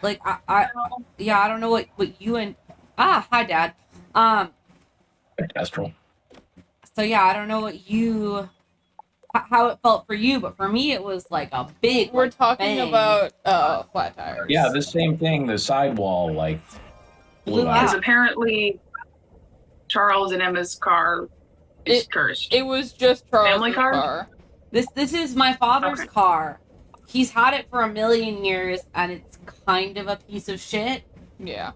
Like, yeah, I don't know what you and, hi, Dad. Um, Kestrel. so yeah, I don't know how it felt for you, but for me, it was like a big, We're like, talking bang. about flat tires. Yeah, the same thing. The sidewall like blew out. Because apparently Charles and Emma's car is cursed. It was just Charles' Family car? car. This is my father's car. He's had it for a million years, and it's kind of a piece of shit. Yeah.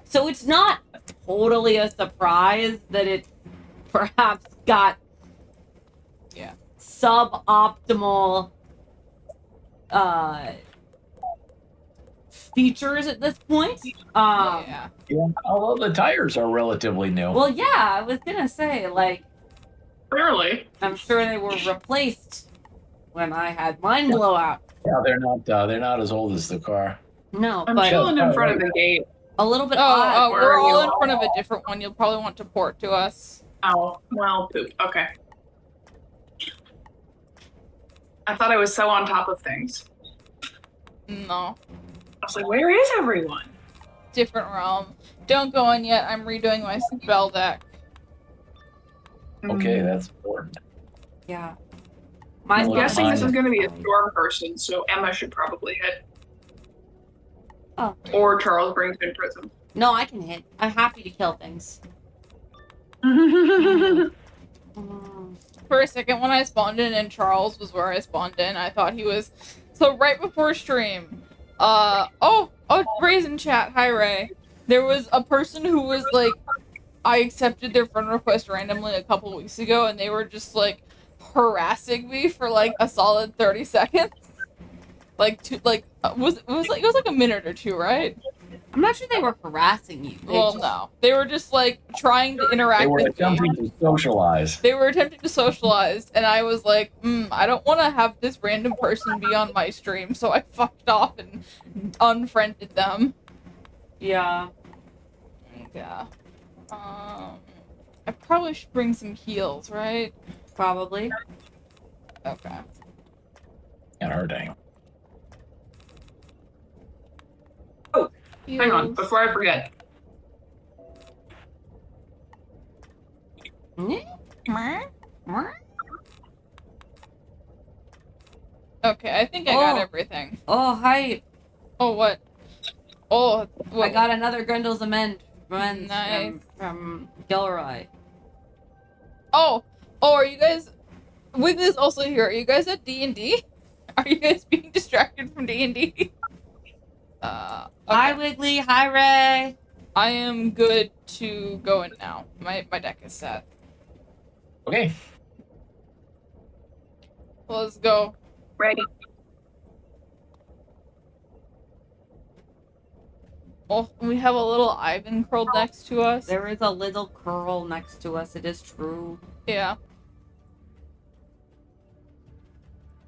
So it's not totally a surprise that it perhaps got suboptimal features at this point. Yeah, although the tires are relatively new. Well, yeah, I was gonna say, like, clearly, I'm sure they were replaced when I had mine blow out. Yeah, they're not as old as the car. No, I'm but chilling in front of the gate. A little bit odd. We're all in you? front of a different one. You'll probably want to port to us. Oh, well, poop. Okay. I thought I was so on top of things. No. I was like, where is everyone? Different realm. Don't go in yet. I'm redoing my spell deck. Okay, that's important. Yeah. I'm guessing this is going to be a storm person, so Emma should probably hit. Oh. Or Charles brings in prism. No, I can hit. I'm happy to kill things. For a second, when I spawned in and Charles was where I spawned in, I thought he was. So right before stream, Ray's in chat. Hi, Ray. There was a person who was like, I accepted their friend request randomly a couple weeks ago, and they were just like harassing me for like a solid 30 seconds. It was like a minute or two, right? I'm not sure they were harassing you. No. They were just like trying to interact with me. They were attempting to socialize. They were attempting to socialize, and I was like, I don't want to have this random person be on my stream, so I fucked off and unfriended them. Yeah. Yeah. I probably should bring some heals, right? Probably. Okay. Can't hurt anyone. Oh, hang on, before I forget. Okay, I think I got everything. Oh, hi. Oh, what? Oh, I got another Grendel's Amend nice. from Gilroy. Oh, are you guys... Wiggly's also here. Are you guys at D&D? Are you guys being distracted from D&D? Okay. Hi, Wiggly. Hi, Ray. I am good to go in now. My deck is set. Okay. Let's go. Ready. Oh, we have a little Ivan curled next to us. There is a little curl next to us. It is true. Yeah.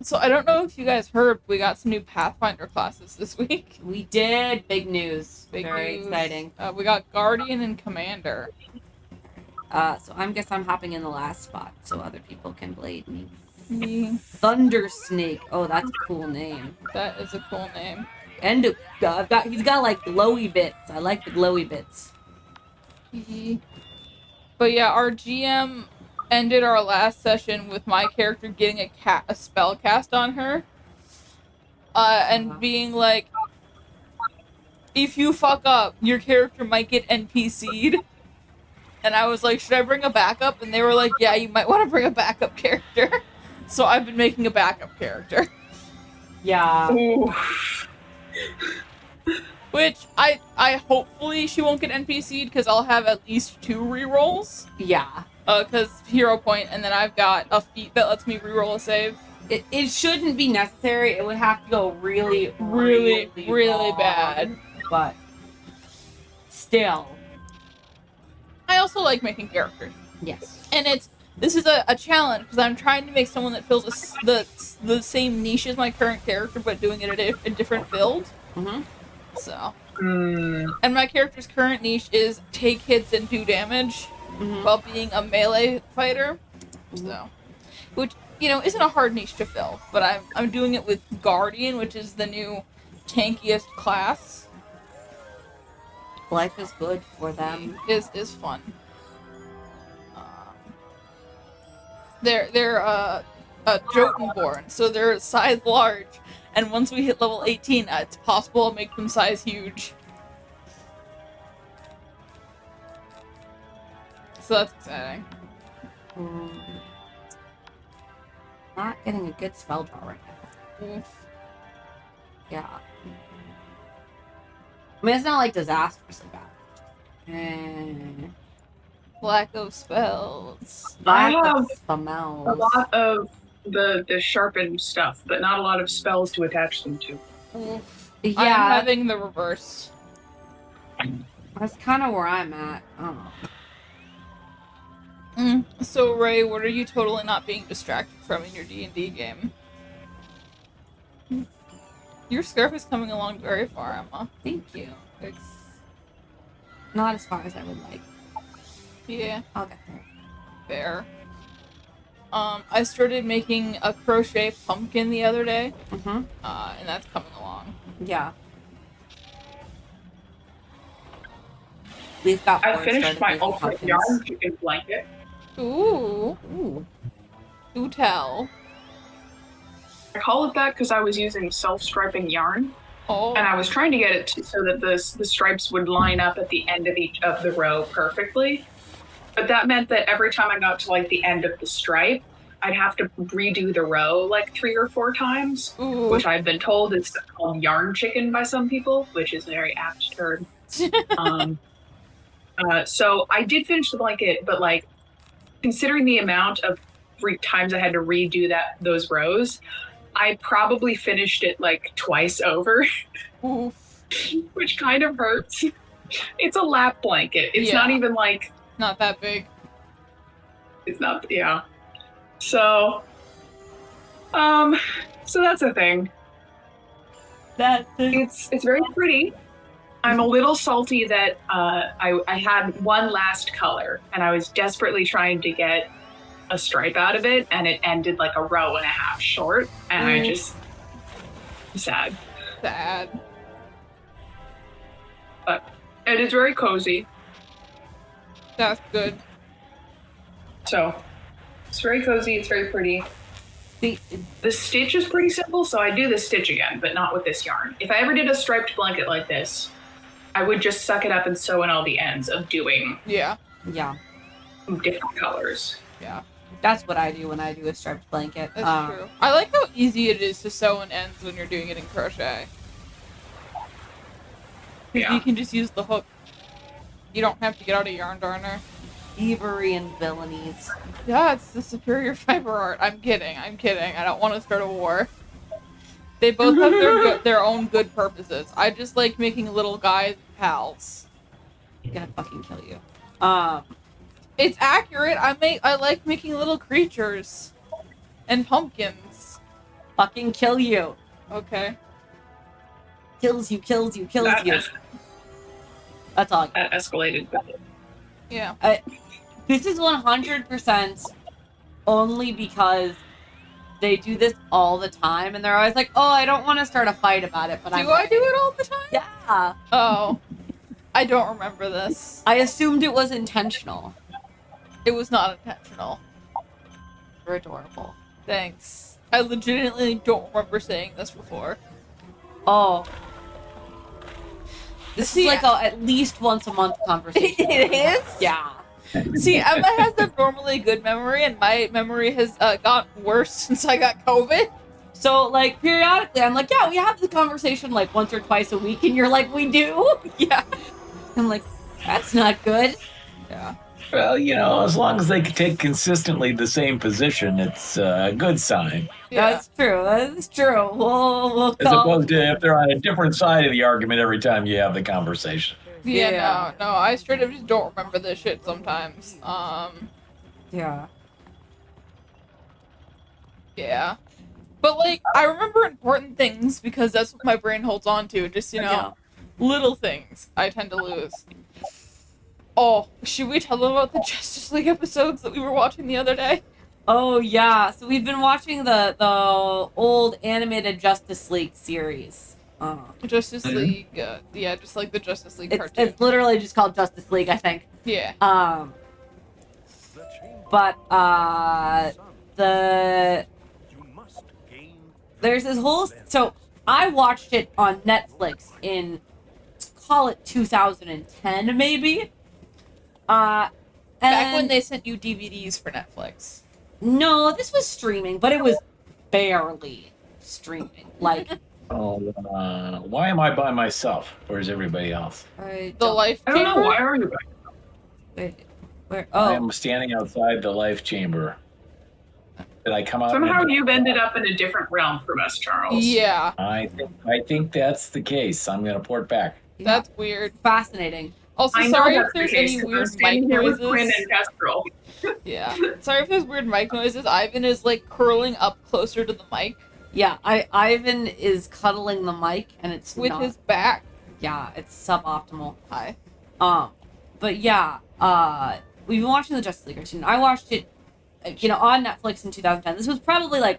So I don't know if you guys heard, we got some new Pathfinder classes this week. We did. Big news. Very exciting. We got Guardian and Commander. So I guess I'm hopping in the last spot so other people can blade me. Thunder Snake. Oh, that's a cool name. That is a cool name. And he's got like glowy bits. I like the glowy bits. But yeah, our GM ended our last session with my character getting a spell cast on her. And being like, if you fuck up, your character might get NPC'd. And I was like, should I bring a backup? And they were like, yeah, you might want to bring a backup character. So I've been making a backup character. Yeah. Ooh. Which I hopefully she won't get NPC'd because I'll have at least 2 rerolls. Yeah. Because hero point, and then I've got a feat that lets me reroll a save. It shouldn't be necessary. It would have to go really bad. But still. I also like making characters. Yes. And this is a challenge because I'm trying to make someone that fills the same niche as my current character, but doing it a different build. Mm-hmm. So. And my character's current niche is take hits and do damage while being a melee fighter. So, which isn't a hard niche to fill, but I'm doing it with Guardian, which is the new tankiest class. Life is good for them. Is fun. They're Jotunborn, so they're size large, and once we hit level 18, it's possible to make them size huge. So that's exciting. Not getting a good spell draw right now. Oof. Yeah. I mean, it's not like disastrously bad. Lack of spells. I Lack have of spells. a lot of the sharpened stuff, but not a lot of spells to attach them to. Oof. Yeah, I'm having the reverse. that's kind of where I'm at. Oh. So Ray, what are you totally not being distracted from in your D&D game? Your scarf is coming along very far, Emma. Thank you. It's not as far as I would like. Yeah, I'll get there. fair. I started making a crochet pumpkin the other day, Mm-hmm. and that's coming along. Yeah. We've got. I boards finished started my making ultimate pumpkins. yarn chicken blanket. Ooh, Ooh. do tell. I call it that because I was using self-striping yarn, Oh, and I was trying to get it so that the stripes would line up at the end of each of the row perfectly. But that meant that every time I got to like the end of the stripe, I'd have to redo the row like 3 or 4 times, ooh. which I've been told is called yarn chicken by some people, which is a very apt term. So I did finish the blanket, but like considering the amount of times I had to redo those rows, I probably finished it like twice over, Oof. which kind of hurts. It's a lap blanket. It's not Yeah. even like Not that big. it's not yeah. So so that's a thing. It's very pretty. I'm a little salty that I had one last color and I was desperately trying to get a stripe out of it and it ended like a row and a half short and I just sad. Sad. But it is very cozy. That's good. So it's very cozy, it's very pretty. The, The stitch is pretty simple, so I do the stitch again, but not with this yarn. If I ever did a striped blanket like this, I would just suck it up and sew in all the ends of doing Yeah. yeah, different colors. Yeah. that's what I do when I do a striped blanket. That's true. I like how easy it is to sew in ends when you're doing it in crochet. Because Yeah. you can just use the hook. You don't have to get out a yarn darner. Thievery and villainies. Yeah, it's the superior fiber art. I'm kidding. I don't want to start a war. They both have their own good purposes. I just like making little guys pals. I'm gonna fucking kill you. It's accurate. I like making little creatures and pumpkins. Fucking kill you. Okay. Kills you, kills you, kills That, you. That's all. that escalated. Yeah. This is 100% only because they do this all the time, and they're always like, "Oh, I don't want to start a fight about it," but Do I do it all the time? Yeah. Oh. I don't remember this. I assumed it was intentional. It was not intentional. You're adorable. Thanks. I legitimately don't remember saying this before. Oh. This See, is like at least once a month conversation. It is? Yeah. See, Emma has a normally good memory, and my memory has gotten worse since I got COVID. So, like, periodically, I'm like, yeah, we have the conversation like once or twice a week, and you're like, we do? Yeah. I'm like, that's not good. Yeah. Well, you know, as long as they can take consistently the same position, it's a good sign. Yeah. That's true. That's true. We'll As opposed to if they're on a different side of the argument every time you have the conversation. Yeah, no, I straight up just don't remember this shit sometimes. Yeah. Yeah. But, like, I remember important things because that's what my brain holds on to. Just, you know, Yeah. little things I tend to lose. Oh, should we tell them about the Justice League episodes that we were watching the other day? Oh yeah. So we've been watching the old animated Justice League series. Justice Mhm. League. Yeah, just like the Justice League It's cartoon. literally just called Justice League, I think. Yeah. But there's this whole, so I watched it on Netflix in, call it 2010 maybe. Back when And they sent you DVDs for Netflix. no, this was streaming, but it was barely streaming. Like Oh, why am I by myself? Where's everybody else? I The don't- Life I don't know, Chamber? why are you back? wait, where? I Oh, am standing outside the life chamber. Did I come out? Somehow into- you've ended up in a different realm from us, Charles. Yeah, I think that's the case. I'm gonna port back. that's weird. fascinating. Also, I know sorry if that's the there's case, any 'cause weird I'm standing mic here with Quinn noises. and Kestrel. Yeah. Sorry if there's weird mic noises. Ivan is like curling up closer to the mic Yeah, Ivan is cuddling the mic, and it's with not. his back. Yeah, it's suboptimal. Hi. But yeah, we've been watching the Justice League cartoon. I watched it, on Netflix in 2010. This was probably like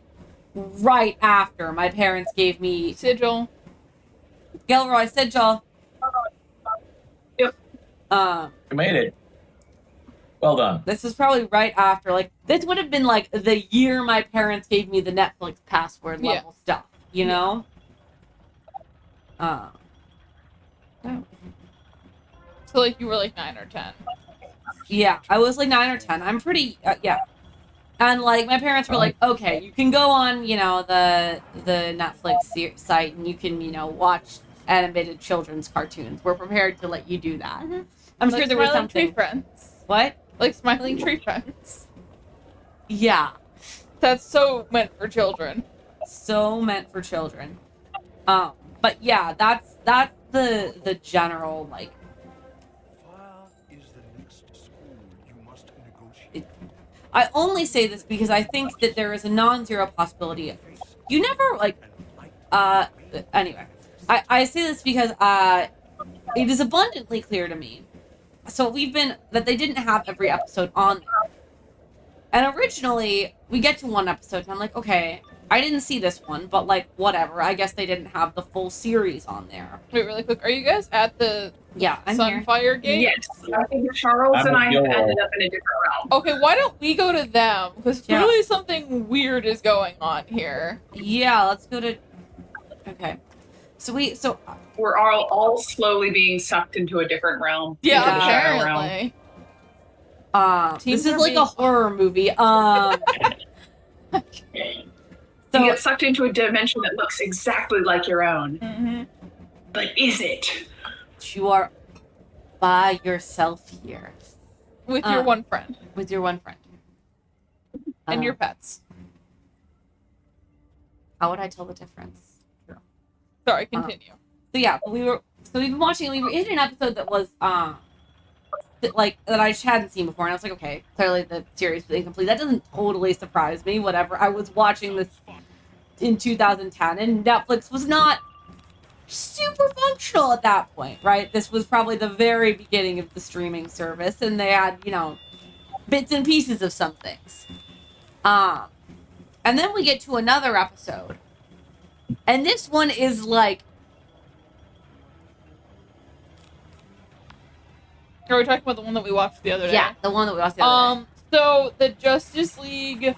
right after my parents gave me Sigil. Gilroy Sigil. Yep. You made it. Well done. This was probably right after. Like, this would have been like the year my parents gave me the Netflix password Yeah. level stuff. You know. So like you were like 9 or 10. Yeah, I was like 9 or 10. I'm pretty, yeah. And like my parents were like, okay, you can go on, the Netflix site and you can, watch animated children's cartoons. We're prepared to let you do that. I'm sure Like there was Smiling Tree something. Friends. What? Like Smiling Tree Friends. Yeah, That's so meant for children. so meant for children. But yeah, that's the general like. I only say this because I think that there is a non-zero possibility. You never like. Anyway, I say this because it is abundantly clear to me. So that they didn't have every episode on there. And originally we get to one episode and I'm like, okay, I didn't see this one, but like whatever. I guess they didn't have the full series on there. Wait, really quick. Are you guys at the Yeah, I'm here. Sunfire Gate? Yes, I think Charles I'm and a I have Gilroy. ended up in a different realm. Okay, why don't we go to them? Because Yeah. clearly something weird is going on here. Yeah, let's go to. Okay, so We're all slowly being sucked into a different realm. Yeah, into the shadow realm. apparently. this Teams is are like a being- horror movie. You So get sucked into a dimension that looks exactly like your own. Mm-hmm. But is it? you are by yourself here With your one friend with your one friend and Uh, your pets. How would I tell the difference? Sorry, continue. So yeah, we've been watching. We were in an episode that was that I just hadn't seen before, and I was like, okay, clearly the series was incomplete. That doesn't totally surprise me. Whatever. I was watching this in 2010, and Netflix was not super functional at that point, right? This was probably the very beginning of the streaming service, and they had bits and pieces of some things. And then we get to another episode, and this one is like. Are we talking about the one that we watched the other day? Yeah, the one that we watched the other day. So the Justice League,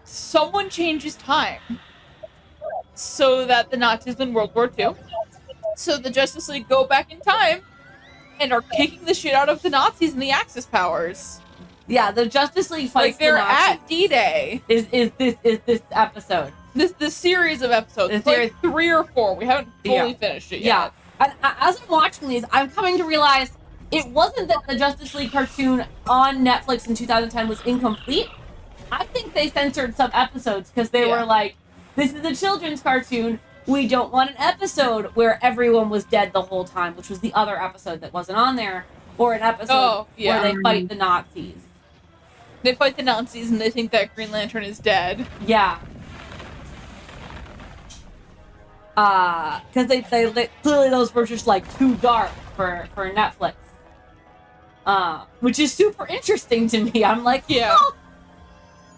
someone changes time so that the Nazis win World War II. So the Justice League go back in time and are kicking the shit out of the Nazis and the Axis powers. Yeah, the Justice League fights Like they're the Nazis. at D-Day. Is this episode? This series of episodes, The it's like series- 3 or 4. We haven't fully Yeah. finished it Yeah. yet. And as I'm watching these, I'm coming to realize it wasn't that the Justice League cartoon on Netflix in 2010 was incomplete. I think they censored some episodes because they Yeah. were like, this is a children's cartoon. We don't want an episode where everyone was dead the whole time, which was the other episode that wasn't on there, or an episode Oh, yeah. where they fight the Nazis. They fight the Nazis and they think that Green Lantern is dead. Yeah. Because they clearly those were just like too dark for Netflix. Which is super interesting to me. I'm like, Yeah. oh.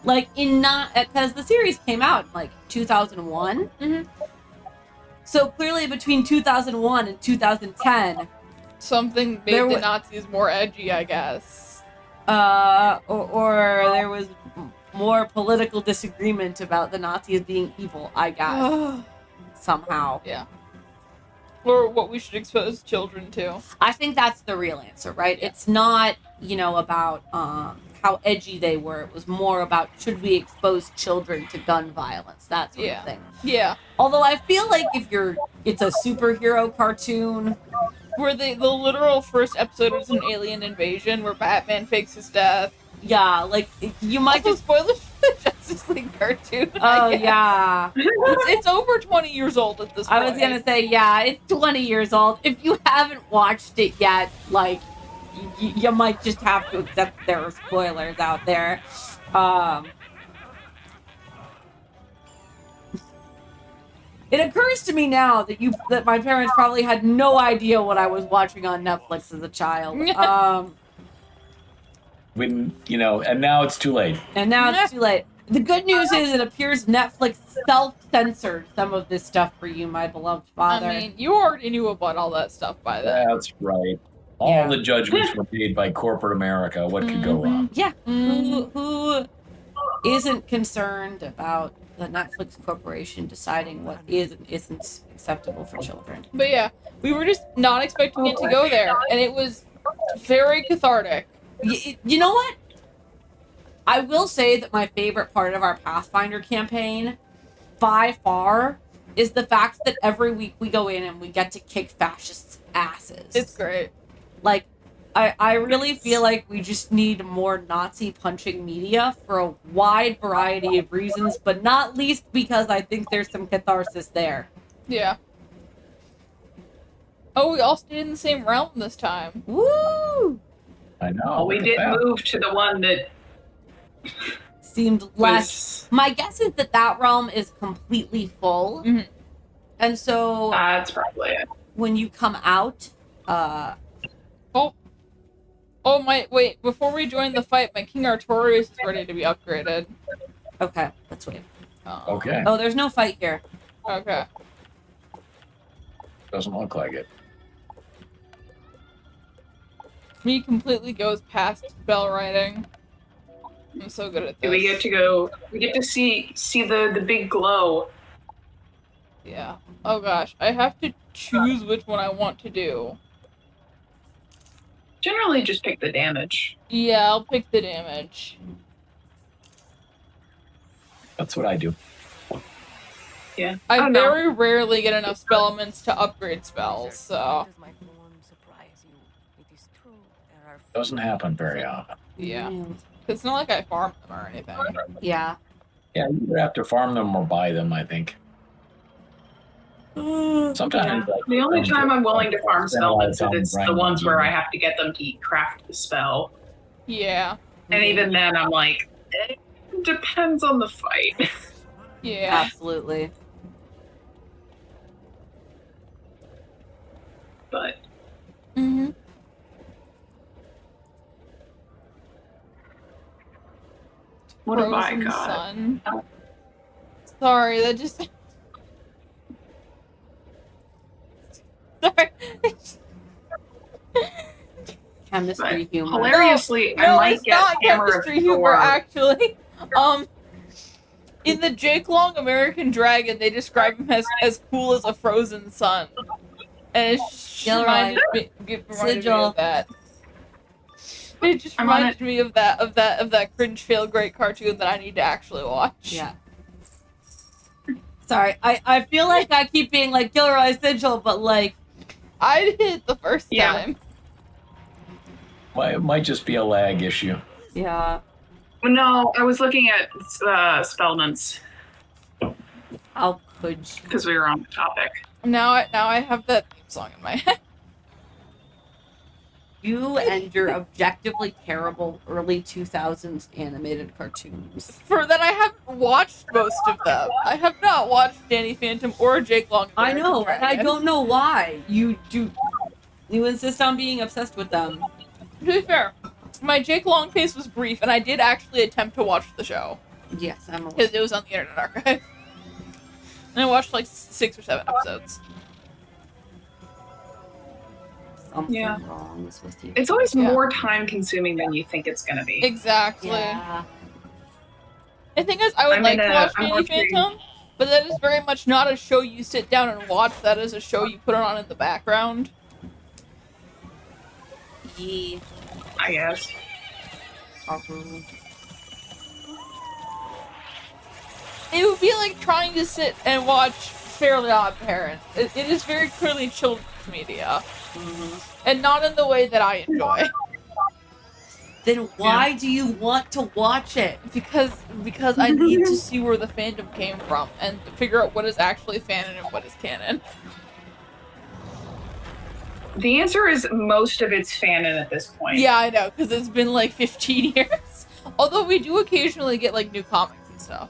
Like in not because the series came out in like 2001. Mhm. So clearly between 2001 and 2010, Something made There the wa- Nazis more edgy, I guess. or there was more political disagreement about the Nazis being evil, I guess, somehow. Yeah. Or what we should expose children to. I think that's the real answer, right? Yeah. It's not, about how edgy they were. It was more about should we expose children to gun violence, that sort Yeah. of thing. Yeah. Although I feel like it's a superhero cartoon. Where the literal first episode is an alien invasion where Batman fakes his death. Yeah, like you might Also, just. spoilers for the Justice League cartoon. Oh I guess. yeah. It's over 20 years old at this point. I was gonna say, yeah, it's 20 years old. If you haven't watched it yet, like, you might just have to accept there are spoilers out there. It occurs to me now that my parents probably had no idea what I was watching on Netflix as a child. When and now it's too late. And now it's too late. The good news is it appears Netflix self-censored some of this stuff for you, my beloved father. I mean, you already knew about all that stuff by then. That's right. All Yeah. the judgments were made by corporate America. What could go wrong? Yeah. Mhm. Who isn't concerned about the Netflix corporation deciding what is and isn't acceptable for children? But yeah, we were just not expecting it to go there, and it was very cathartic. You know what? I will say that my favorite part of our Pathfinder campaign, by far, is the fact that every week we go in and we get to kick fascists' asses. It's great. Like, I really feel like we just need more Nazi punching media for a wide variety of reasons, but not least because I think there's some catharsis there. Yeah. Oh, we all stayed in the same realm this time. Woo! I know. Well, we look at did that. move to the one that Seemed less. was. My guess is that realm is completely full. Mhm. And so That's probably it. when you come out, Oh my! Wait, before we join the fight, my King Artorius is ready to be upgraded. okay, let's wait. Okay. Oh, there's no fight here. Okay. Doesn't look like it. Me completely goes past spell writing. I'm so good at this. We get to go. We get to see the big glow. Yeah. Oh gosh, I have to choose which one I want to do. Generally, just pick the damage. Yeah, I'll pick the damage. That's what I do. Yeah. I don't know. very rarely get enough spell elements to upgrade spells, so Does my form surprise you? It is true. There are Doesn't happen very often. yeah. Mm, It's not like I farm them or anything. yeah. Yeah, you either have to farm them or buy them, I think. Sometimes. like, The only time I'm willing to farm spend a lot of spellments is time it's the grinding ones where I them. have to get them to craft the spell. Yeah. And even then, I'm like, it depends on the fight. Yeah. Absolutely. But Mm-hmm. what have I got? Sun. Sorry, that just. Sorry. Chemistry, But humor. hilariously, I No, might it's get not Hammer of chemistry humor, Thor. actually. In the Jake Long American Dragon, they describe him as cool as a frozen sun. And it just Gilroy. reminded me Sigil. of that. It just I'm on reminded me of that cringe fail great cartoon that I need to actually watch. Yeah. Sorry, I feel like I keep being like Gilroy Sigil, but like, I did it the first Yeah. time. Well, it might just be a lag issue. yeah, No, I was looking at spellments how could you? because we were on the topic. Now I have that theme song in my head. You and your objectively terrible early 2000s animated cartoons. For that, I haven't watched most of them. I have not watched Danny Phantom or Jake Long. I know, American and I Dragon. don't know why you do. You insist on being obsessed with them. To be fair, my Jake Long phase was brief, and I did actually attempt to watch the show. Yes, I'm aware. because it was on the Internet Archive. And I watched like 6 or 7 episodes. Something Yeah. wrong is with you. It's always Yeah. more time consuming than you think it's gonna be. Exactly. Yeah. The thing is, I would I'm like in to a- watch I'm Danny watching- Phantom, but that is very much not a show you sit down and watch. That is a show you put on in the background. Yeah. I guess. Probably. It would be like trying to sit and watch Fairly Odd Parents. It is very clearly children's media, Mhm. and not in the way that I enjoy. Then why do you want to watch it? Because I need to see where the fandom came from and figure out what is actually fanon and what is canon. The answer is most of it's fanon at this point. Yeah, I know, because it's been like 15 years. Although we do occasionally get like new comics and stuff.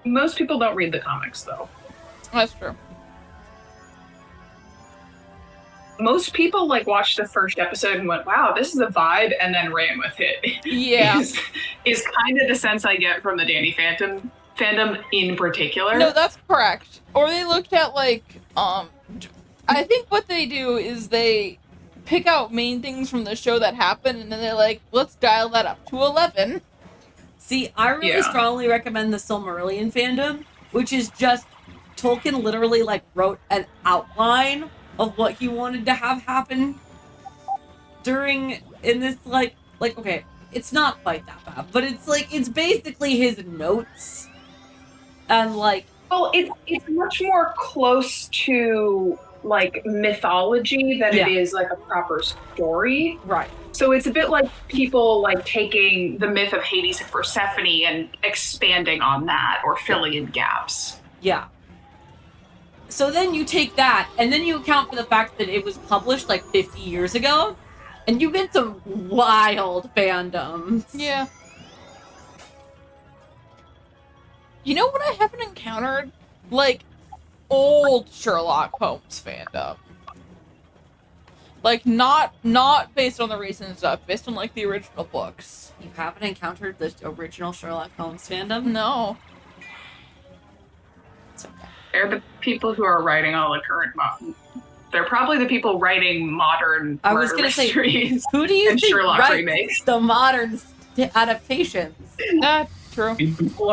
Most people don't read the comics though. That's true. Most people like watched the first episode and went, "Wow, this is a vibe," and then ran with it. Yeah. is kind of the sense I get from the Danny Phantom fandom in particular. No, that's correct. Or they looked at like I think what they do is they pick out main things from the show that happened and then they're like, let's dial that up to 11. See, I really Yeah. strongly recommend the Silmarillion fandom, which is just Tolkien literally like wrote an outline of what he wanted to have happen during in this like okay, it's not quite that bad, but it's basically his notes and like Well, it's much more close to like mythology than Yeah. it is like a proper story. right. So it's a bit like people like taking the myth of Hades and Persephone and expanding on that or filling in gaps. Yeah. So then you take that, and then you account for the fact that it was published like 50 years ago, and you get some wild fandoms. Yeah. You know what I haven't encountered? Like, old Sherlock Holmes fandom. Like, not based on the recent stuff, based on, like, the original books. You haven't encountered the original Sherlock Holmes fandom? No. It's okay. They're the people who are writing all the current they're probably the people writing modern I was murder gonna say, mysteries Who do you and think Sherlock writes remakes. the modern adaptations? That's true. People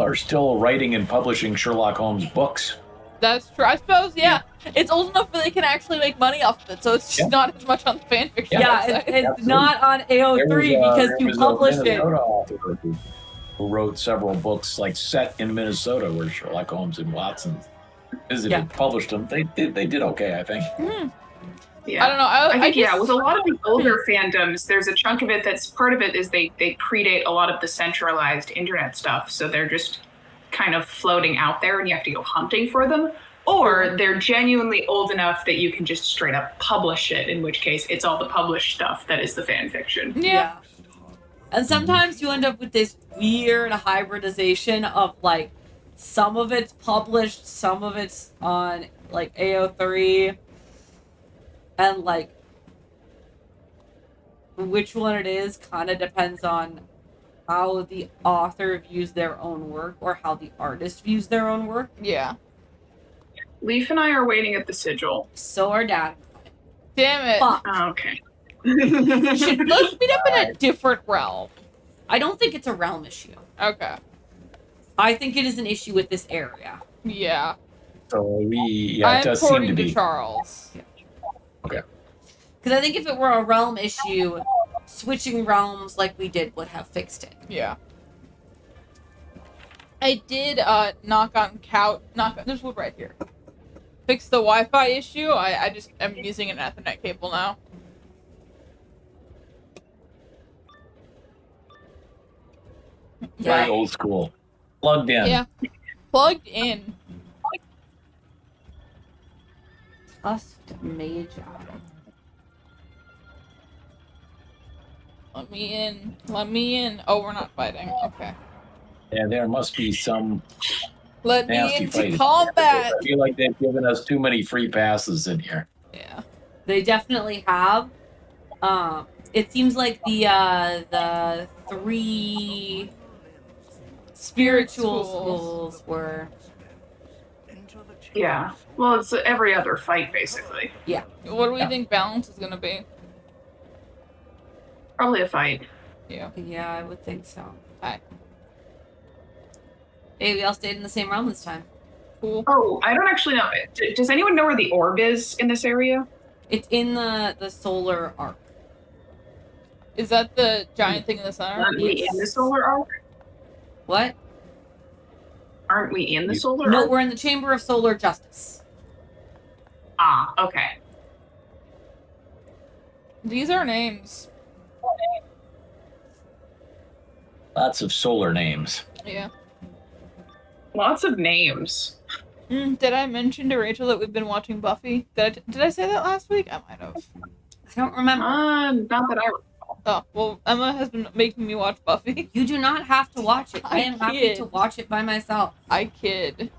are still writing and publishing Sherlock Holmes books. That's true. I suppose, yeah. It's old enough that they can actually make money off of it, so it's just Yeah. not as much on the fanfiction Yeah, website. it's Absolutely. not on AO3 because There you was a published it. Minnesota author who wrote several books like set in Minnesota where Sherlock Holmes and Watson visited, Yeah. published them. They did okay, I think. Yeah. I don't know. I think just, with a lot of the older fandoms, there's a chunk of it that's part of it is they predate a lot of the centralized internet stuff, so they're just kind of floating out there, and you have to go hunting for them. Or they're genuinely old enough that you can just straight up publish it, in which case it's all the published stuff that is the fan fiction. Yeah. And sometimes you end up with this weird hybridization of like some of it's published, some of it's on like AO3, and like which one it is kind of depends on how the author views their own work or how the artist views their own work. Yeah. Leaf and I are waiting at the sigil. So are Dad. Damn it. Fuck. Oh, okay. Let's meet up in a different realm. I don't think it's a realm issue. Okay. I think it is an issue with this area. Yeah. So it I'm does seem porting to to be. Charles. Because I think if it were a realm issue, switching realms like we did would have fixed it. Yeah. I did there's wood right here. Fix the Wi-Fi issue. I just am using an Ethernet cable now. Very old school. Plugged in. Yeah. Plugged in. Tusked Mage Eye. Let me in. Let me in. Oh, we're not fighting. Okay. Yeah, there must be some Let me nasty into fighting. combat. I feel like they've given us too many free passes in here. Yeah. They definitely have. it seems like the three spiritual schools were Yeah. Well, it's every other fight, basically. What do we Yeah. think balance is gonna be? Probably a fight. Yeah. Yeah, I would think so. Hi. Hey, we all stayed in the same realm this time. Cool. Oh, I don't actually know. Does anyone know where the orb is in this area? It's in the solar arc. Is that the giant thing in the center? Aren't we in the solar arc? What? Aren't we in the solar No, arc? we're in the Chamber of Solar Justice. Ah, okay. These are names. Lots of solar names. Yeah. Lots of names. Did I mention to Rachel that we've been watching Buffy? Did I say that last week? I might have. I don't remember. Not that I. Oh, well, Emma has been making me watch Buffy. You do not have to watch it. I am happy kid. to watch it by myself. I kid.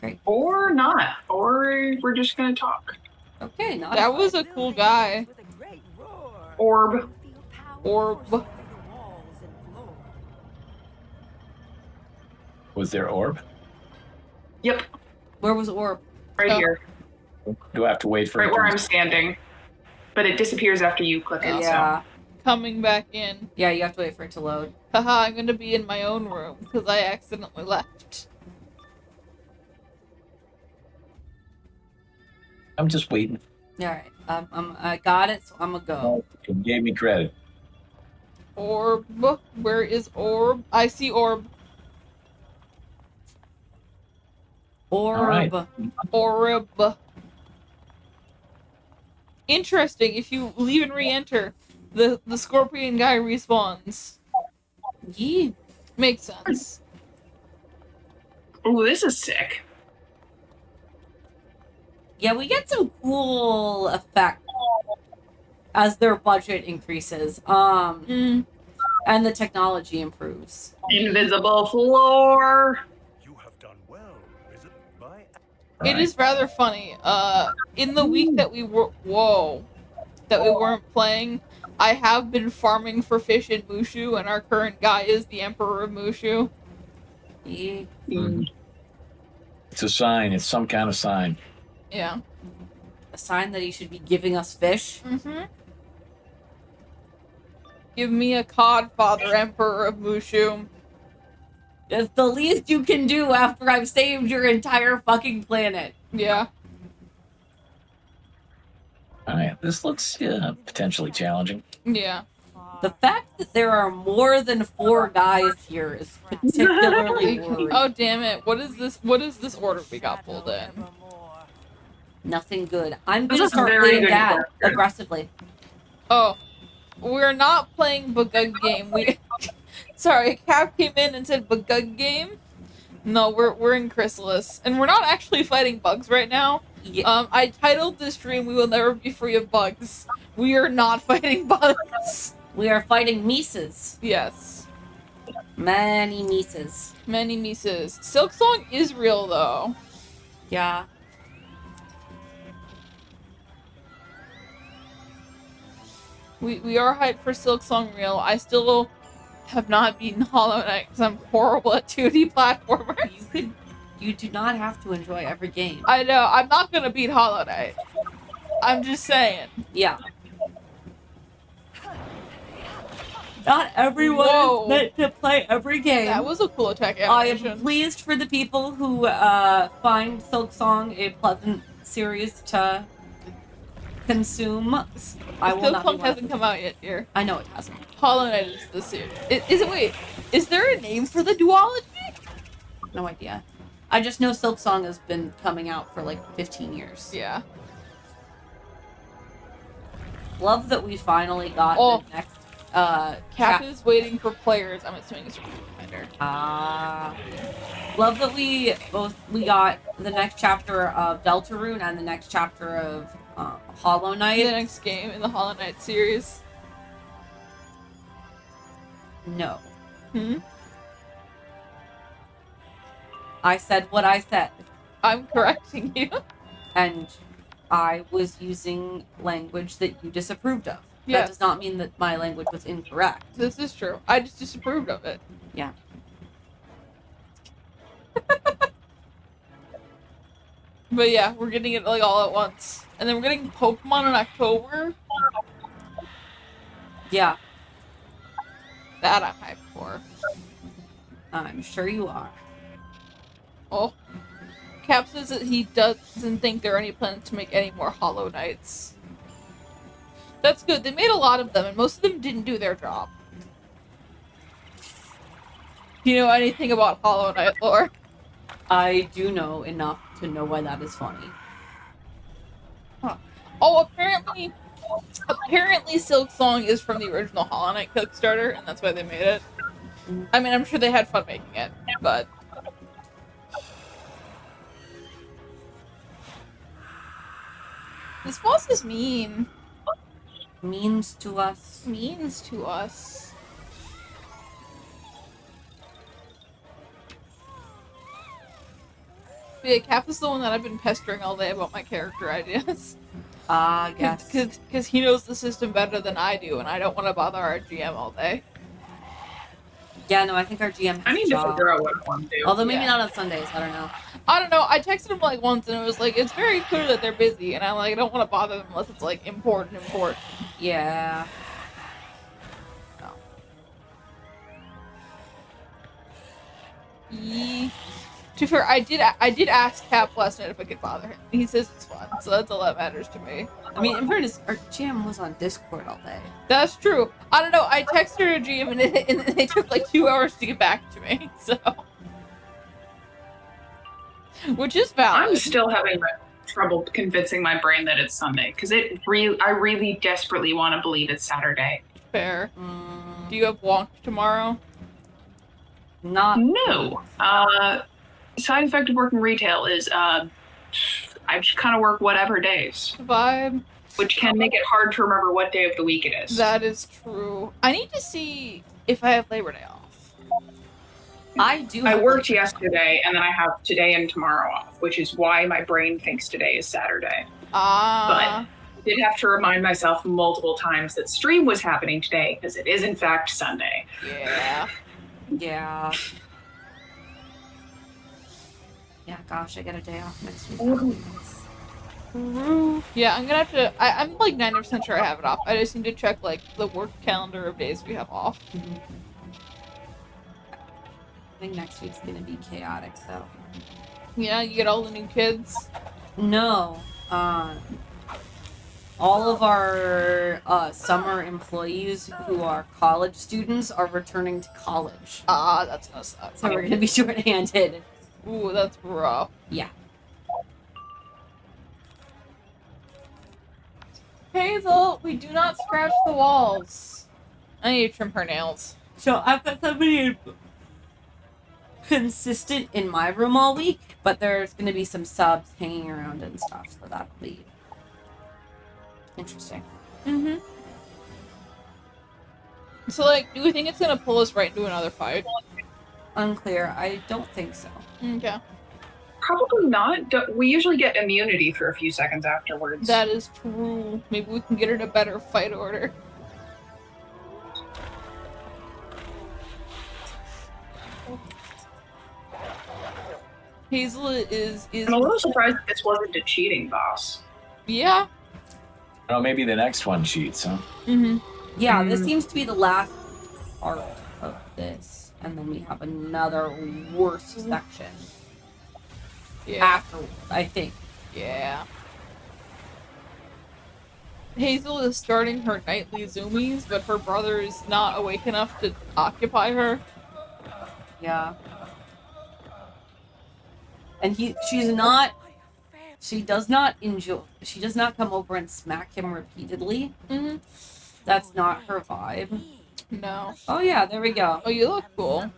Great. Or not. Or we're just gonna talk. Okay, not That was a cool guy. Orb. Orb. Was there orb? Yep. Where was Orb? Right Oh. here. Do I have to wait for Right it where to- I'm standing. But it disappears after you click it. Yeah. Coming back in. Yeah, you have to wait for it to load. Haha, I'm gonna be in my own room because I accidentally left. I'm just waiting. Alright. I got it, so I'm gonna go. You gave me credit. Orb. Where is Orb? I see Orb. Orb. Alright. Orb. Interesting. If you leave and re-enter, the scorpion guy respawns. Yee. Makes sense. Ooh, this is sick. Yeah, we get some cool effects as their budget increases. And the technology improves. Invisible floor. You have done well. Is it by It is rather funny. In the week that we weren't playing, I have been farming for fish in Mushu, and our current guy is the Emperor of Mushu. Yee. It's a sign. It's some kind of sign. Yeah. A sign that he should be giving us fish. Mm-hmm. Give me a cod, Father Emperor of Mushu. It's the least you can do after I've saved your entire fucking planet. Yeah. All right. This looks potentially challenging. Yeah. The fact that there are more than 4 guys here is particularly worrying. Oh damn it! What is this? What is this order we got pulled in? Nothing good. I'm This gonna is start very playing good Dad character. aggressively. Oh, we're not playing Bugug game. We, sorry, Cap came in and said Bugug game. No, we're in Chrysalis, and we're not actually fighting bugs right now. Yeah, I titled this stream "We Will Never Be Free of Bugs." We are not fighting bugs. we are fighting Mises. Yes, Many Mises. many Mises. Silk Song is real though. Yeah. We are hyped for Silk Song real. I still have not beaten Hollow Knight because I'm horrible at 2D platformers. You do not have to enjoy every game. I know. I'm not gonna beat Hollow Knight. I'm just saying. Yeah. Not everyone Whoa. is meant to play every game. That was a cool attack I animation. am pleased for the people who find Silk Song a pleasant series to consume. I will Silk not Song be hasn't come out yet, dear. I know it hasn't. Hollow Knight is the series. Is it? Wait, is there a name for the duology? No idea. I just know Silk Song has been coming out for like 15 years. Yeah. Love that we finally got Oh. the next Cap is waiting for players. I'm assuming it's from Reminder. love that we got the next chapter of Deltarune and the next chapter of Hollow The Knight. next game in the Hollow Knight series. No. Hmm? I said what I said, I'm correcting you. and I was using language that you disapproved of. That does not mean that my language was incorrect. This is true. I just disapproved of it. Yeah. But yeah, we're getting it like all at once. And then we're getting Pokemon in October. Yeah, That I'm hyped for. I'm sure you are. Oh. Cap says that he doesn't think there are any plans to make any more Hollow Knights. That's good. They made a lot of them, and most of them didn't do their job. Do you know anything about Hollow Knight lore? I do know enough to know why that is funny. Huh. Oh, apparently Silk Song is from the original Hollow Knight Kickstarter, and that's why they made it. I mean, I'm sure they had fun making it, but... This boss is mean. Means to us. Means to us. But yeah, Cap is the one that I've been pestering all day about my character ideas. Yes. Because he knows the system better than I do, and I don't want to bother our GM all day. Yeah, no, I think our GM has I need a to job. figure out what I want to do. Although maybe Yeah. not on Sundays, I don't know. I don't know, I texted him like once, and it was like, it's very clear that they're busy, and I'm like, I don't want to bother them unless it's like important. Yeah. No. To be fair, I did ask Cap last night if I could bother him. He says it's fun, so that's all that matters to me. I mean, in fairness, our GM was on Discord all day. That's true. I don't know. I texted a GM and they took like 2 hours to get back to me. So, which is valid. I'm still having trouble convincing my brain that it's Sunday because I really desperately want to believe it's Saturday. Fair. Do you have Wonk tomorrow? Not. No. Side effect of working retail is I just kind of work whatever days, Vibe. which can make it hard to remember what day of the week it is. That is true. I need to see if I have Labor Day off. I do. I have- worked yesterday, and then I have today and tomorrow off, which is why my brain thinks today is Saturday. I did have to remind myself multiple times that stream was happening today, because it is in fact Sunday. Yeah. Yeah. Yeah, gosh, I get a day off next week. Yeah, I'm gonna have to. I'm like 90% sure I have it off. I just need to check like the work calendar of days we have off. I think next week's gonna be chaotic, so. Yeah, you get all the new kids. No. All of our summer employees who are college students are returning to college. That's gonna suck. So we're gonna be short-handed. Ooh, that's rough. Yeah. Hazel, we do not scratch the walls. I need to trim her nails. So I've got somebody consistent in my room all week, but there's gonna be some subs hanging around and stuff, so that'll be interesting. Mm-hmm. So, like, do we think it's gonna pull us right into another fight? Unclear. I don't think so. Okay. Probably not. We usually get immunity for a few seconds afterwards. That is true. Maybe we can get her in a better fight order. Hazel is I'm a little surprised that this wasn't a cheating boss. yeah. Oh, maybe the next one cheats, huh? Mm-hmm. Yeah, this seems to be the last part of this, and then we have another worse section Yeah. afterwards, I think. Yeah. Hazel is starting her nightly zoomies, but her brother is not awake enough to occupy her. Yeah. And she does not come over and smack him repeatedly. Mm-hmm. That's not her vibe. No. Oh yeah, there we go. Oh, you look cool.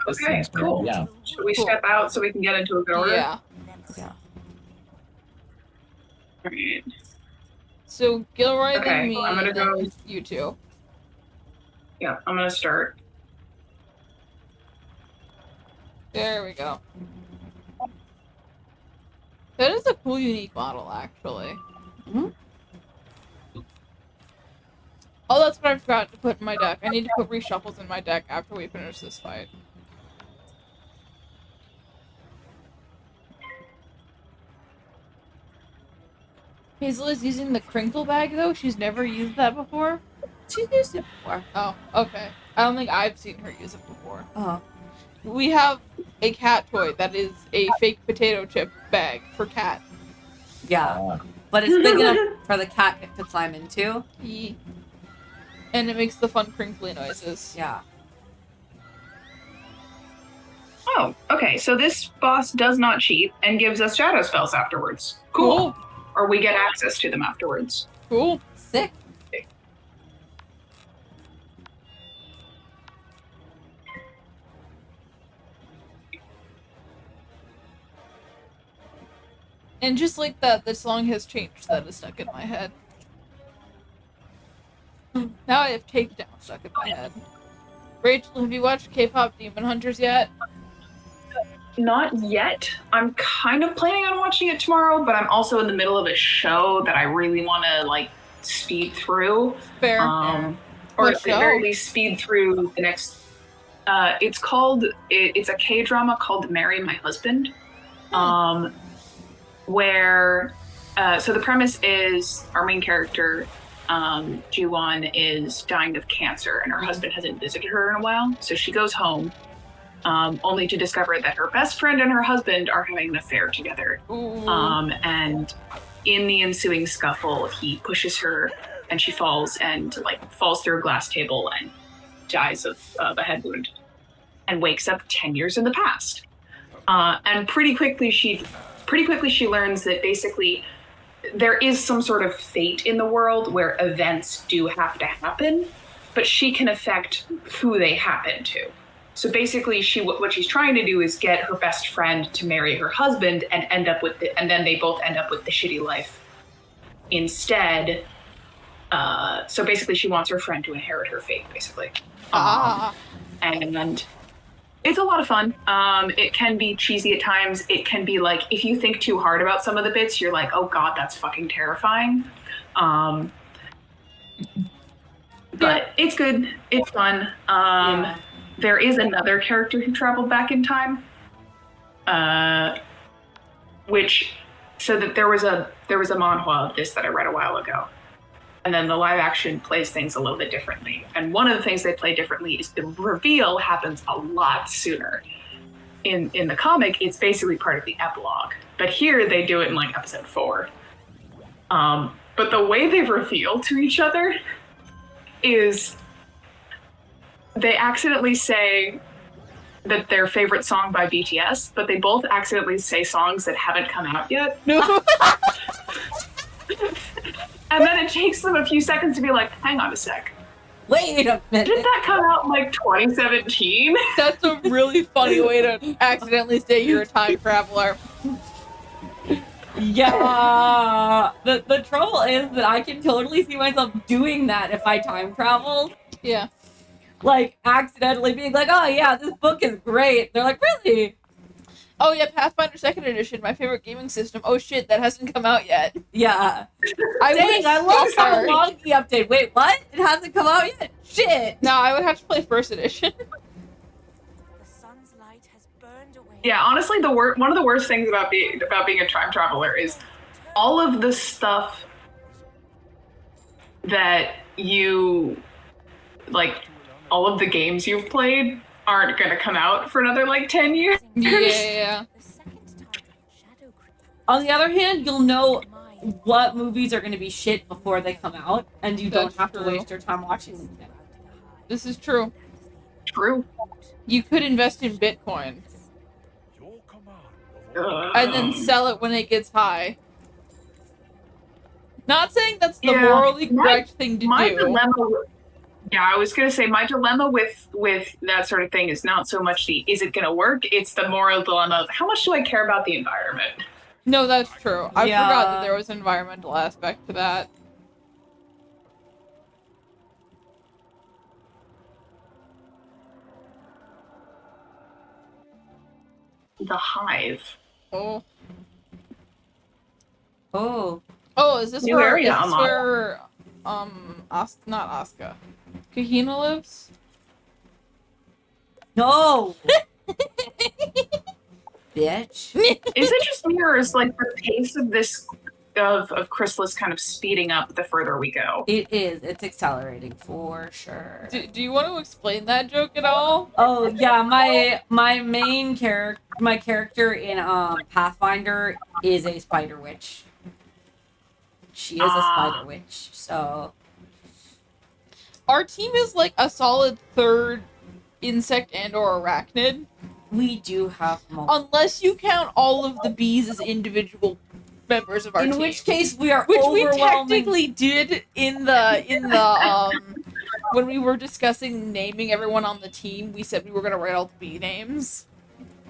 This Okay, thing's pretty- cool. Yeah. Should we Cool. step out so we can get into a good order? Yeah. Yeah. Alright. So Gilroy, Okay, then me, I'm gonna and then go- you two. Yeah, I'm gonna start. There we go. That is a cool, unique model, actually. Oh, that's what I forgot to put in my deck. I need to put reshuffles in my deck after we finish this fight. Hazel is using the crinkle bag though. She's never used that before. She's used it before. Oh, okay. I don't think I've seen her use it before. Oh. We have a cat toy that is a fake potato chip bag for cat. Yeah. But it's big enough for the cat to climb into. Yee. And it makes the fun crinkly noises. Yeah. Oh, okay. So this boss does not cheat and gives us shadow spells afterwards. Cool. Or we get access to them afterwards. Cool. Sick. And just like that, the song has changed that is stuck in my head. Now I have Takedown stuck in my head. Rachel, have you watched K-pop Demon Hunters yet? Not yet. I'm kind of planning on watching it tomorrow, but I'm also in the middle of a show that I really want to like speed through. Fair. Or What at the very least speed through the next. It's a K-drama called Marry My Husband. Where so the premise is our main character, Ji-won, is dying of cancer and her husband hasn't visited her in a while, so she goes home, only to discover that her best friend and her husband are having an affair together. And in the ensuing scuffle, he pushes her and she falls through a glass table and dies of a head wound and wakes up 10 years in the past. And pretty quickly she learns that basically there is some sort of fate in the world where events do have to happen, but she can affect who they happen to. So basically, what she's trying to do is get her best friend to marry her husband and and then they both end up with the shitty life instead. So basically, she wants her friend to inherit her fate, basically. And it's a lot of fun. It can be cheesy at times. It can be like, if you think too hard about some of the bits, you're like, oh god, that's fucking terrifying. But it's good. It's fun. There is another character who traveled back in time. There was a manhwa of this that I read a while ago. And then the live action plays things a little bit differently. And one of the things they play differently is the reveal happens a lot sooner. In the comic, it's basically part of the epilogue. But here they do it in like episode 4. But the way they reveal to each other is they accidentally say that their favorite song by BTS, but they both accidentally say songs that haven't come out yet. No. And then it takes them a few seconds to be like, hang on a sec. Wait a minute. Didn't that come out in like 2017? That's a really funny way to accidentally say you're a time traveler. Yeah. The trouble is that I can totally see myself doing that if I time travel. Yeah. Like, accidentally being like, oh yeah, this book is great. They're like, really? Oh yeah, Pathfinder 2nd Edition, my favorite gaming system. Oh shit, that hasn't come out yet. Yeah. I Dang, I lost how long the update. Wait, what? It hasn't come out yet? Shit. No, I would have to play 1st edition. The sun's light has burned away. Yeah, honestly, one of the worst things about being a time traveler is all of the stuff that you like. All of the games you've played aren't going to come out for another like 10 years. Yeah. On the other hand, you'll know what movies are going to be shit before they come out, and you don't That's have to true. waste your time watching them. This is true. True. You could invest in Bitcoin Your command. and then sell it when it gets high. Not saying that's the Yeah, morally correct thing to My do. dilemma. Yeah, I was gonna say my dilemma with that sort of thing is not so much the is it gonna work, it's the moral dilemma of how much do I care about the environment? No, that's true. I Yeah. forgot that there was an environmental aspect to that. The Hive. Oh. Oh. Oh, is this New where area is this unlocked. where Not Asuka. Kahina lives? No! Bitch. Is it just me, or is like the pace of this of Chrysalis kind of speeding up the further we go? It is. It's accelerating for sure. Do you want to explain that joke at all? Oh yeah, my main character, my character in Pathfinder is a spider witch. She is a spider witch, so Our team is like a solid third insect and or arachnid. we do have multiple. Unless you count all of the bees as individual members of our In team. which case, we are Which we overwhelming. technically did in the when we were discussing naming everyone on the team, we said we were gonna write all the bee names.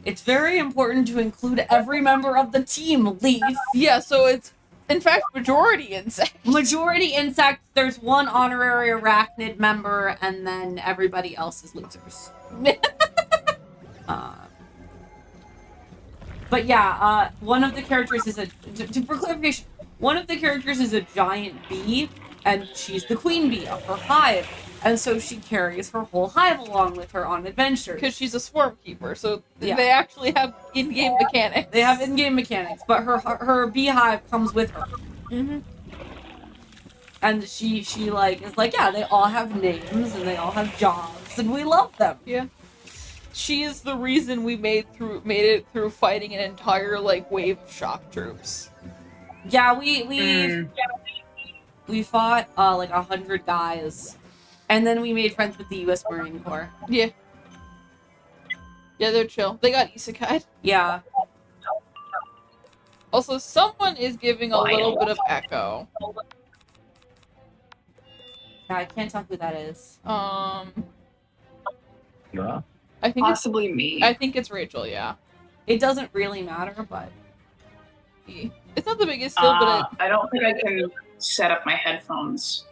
It's very important to include every member of the team, Leaf. Yeah, so it's in fact majority insect. Majority insects, there's one honorary arachnid member, and then everybody else is losers. But yeah, one of the characters is for clarification, one of the characters is a giant bee, and she's the queen bee of her hive. And so she carries her whole hive along with her on adventures. Because she's a swarm keeper, so Yeah. they actually have in-game mechanics. They have in-game mechanics, but her beehive comes with her. Mm-hmm. And she like is like, yeah, they all have names and they all have jobs and we love them. Yeah. She is the reason we made it through fighting an entire like wave of shock troops. Yeah, we fought like 100 guys, and then we made friends with the U.S. Marine Corps. Yeah. Yeah, they're chill. They got isekai. Yeah, Also, someone is giving a little bit of echo. yeah, I can't tell who that is. Yeah. I think Possibly me. I think it's Rachel. Yeah. It doesn't really matter, but It's not the biggest deal, but I don't think I can set up my headphones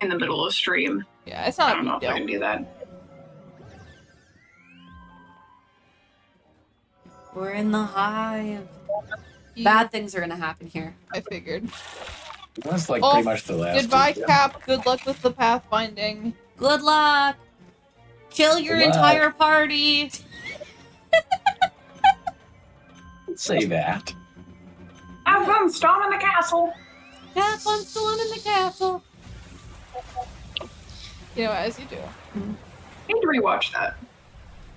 in the middle of stream. yeah, it's I not don't know a if big I can deal. do that. we're in the hive. Yeah, Bad things are gonna happen here. I figured. That's like Oh, pretty much the last. Goodbye, two. Cap. Good luck with the pathfinding. Good luck. Kill your Good luck. entire party. Say that. Have fun storming the castle. Have fun storming the castle. You know, as you do. I need to rewatch that.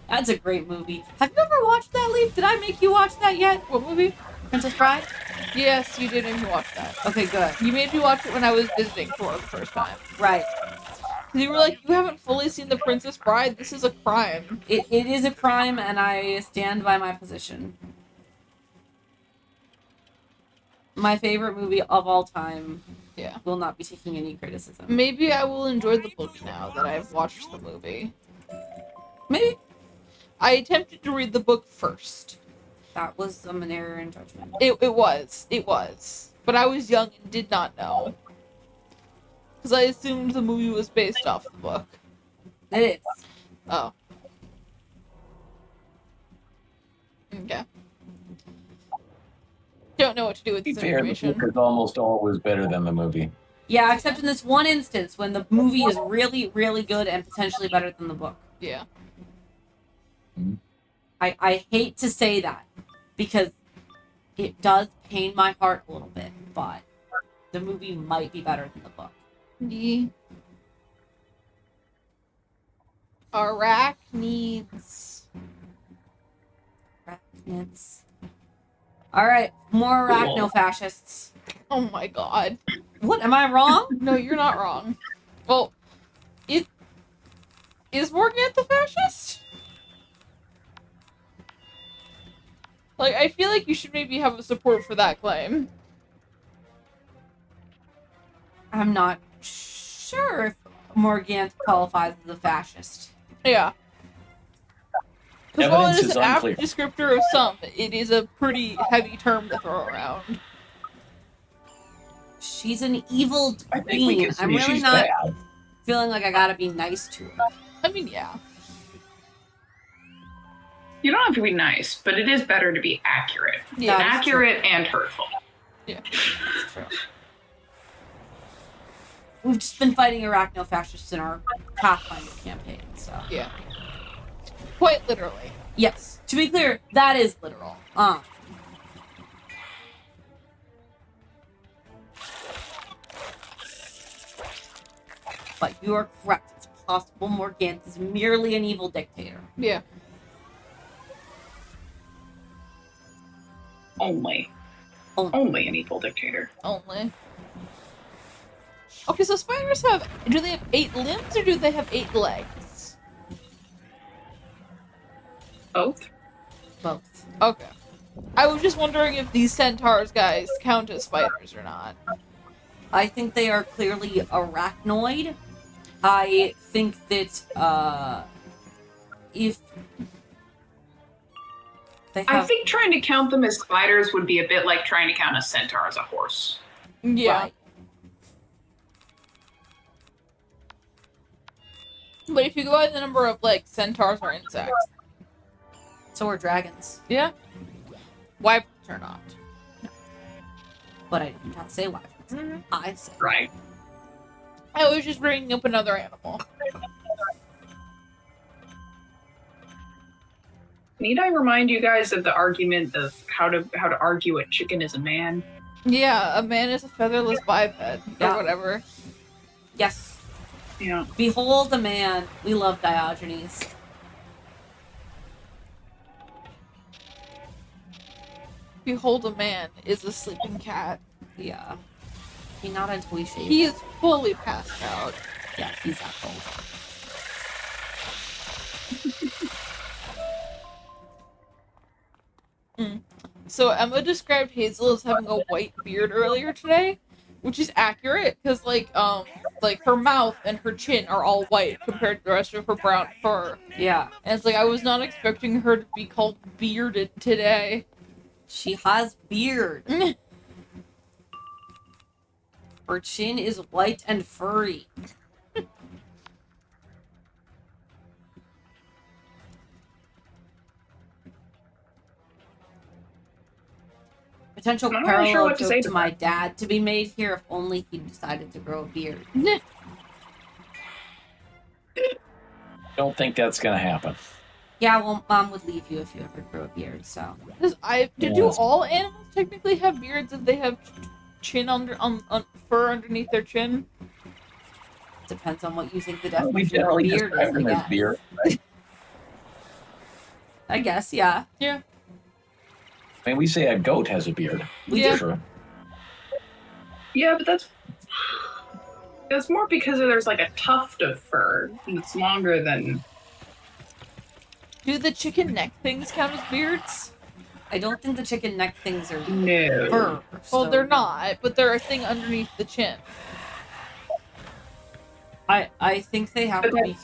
That's a great movie. Have you ever watched that, Leaf? Did I make you watch that yet? What movie? Princess Bride? Yes, you did make me watch that. Okay, good. You made me watch it when I was visiting for the first time. Right. 'Cause you were like, you haven't fully seen The Princess Bride. This is a crime. It is a crime, and I stand by my position. My favorite movie of all time. Yeah. Will not be taking any criticism. Maybe I will enjoy the book now that I've watched the movie. Maybe I attempted to read the book first. that was an error in judgment. It was. But I was young and did not know. Because I assumed the movie was based off the book. It is. Oh. Okay. Don't know what to do with To be this fair, the information. book is almost always better than the movie. Yeah, except in this one instance when the movie is really, really good and potentially better than the book. Yeah. I hate to say that because it does pain my heart a little bit, but the movie might be better than the book. The arachnids. Arachnids. Alright, more arachno-fascists. Oh my god. What, am I wrong? No, you're not wrong. Well, is Morgant the fascist? Like, I feel like you should maybe have a support for that claim. I'm not sure if Morgant qualifies as a fascist. Yeah. Because while it Evidence is is an apt unclear. descriptor of some, it is a pretty heavy term to throw around. She's an evil I think we queen. can see I'm really she's not bad. feeling like I gotta be nice to her. I mean, yeah. You don't have to be nice, but it is better to be accurate. Yeah, That is Accurate and hurtful. yeah. That's true. we've just been fighting arachno-fascists in our Pathfinder campaign, so. Yeah. Quite literally. Yes. To be clear, that is literal. But you are correct. It's possible Morgantha is merely an evil dictator. Yeah. Only an evil dictator. Only. Okay, so spiders do they have 8 limbs or do they have 8 legs? Both. Both. Okay. I was just wondering if these centaurs guys count as spiders or not. I think they are clearly arachnoid. I think that if they I have think trying to count them as spiders would be a bit like trying to count a centaur as a horse. Yeah. right, But if you go by the number of, like, centaurs or insects. so are dragons, Yeah. Wyverns are not. but I did not say wyverns. Mm-hmm. I said Right. I was just bringing up another animal. Need I remind you guys of the argument of how to argue a chicken is a man? Yeah, a man is a featherless biped, Yeah. or whatever. yes. Yeah. Behold a man. We love Diogenes. Behold, a man is a sleeping cat. Yeah. He not until we shave. He is fully passed out. Yeah, he's that old. So Emma described Hazel as having a white beard earlier today, which is accurate because like her mouth and her chin are all white compared to the rest of her brown fur. Yeah. And it's like I was not expecting her to be called bearded today. She has beard. Her chin is white and furry. Potential I'm not really parallel sure what to joke say to to my that. dad to be made here if only he decided to grow a beard. Don't think that's gonna happen. Yeah, well, Mom would leave you if you ever grew a beard, so. Do Yes. all animals technically have beards if they have chin on fur underneath their chin? Depends on what you think the We definition of a generally beard is, describe I them as guess. beard. I guess, yeah. Yeah. I mean, we say a goat has a beard. We Yeah. do. Sure. Yeah, but that's more because there's like a tuft of fur that's longer than. Do the chicken neck things count as beards? I don't think the chicken neck things are No. fur. Well, so they're not, but they're a thing underneath the chin. I think they have But to be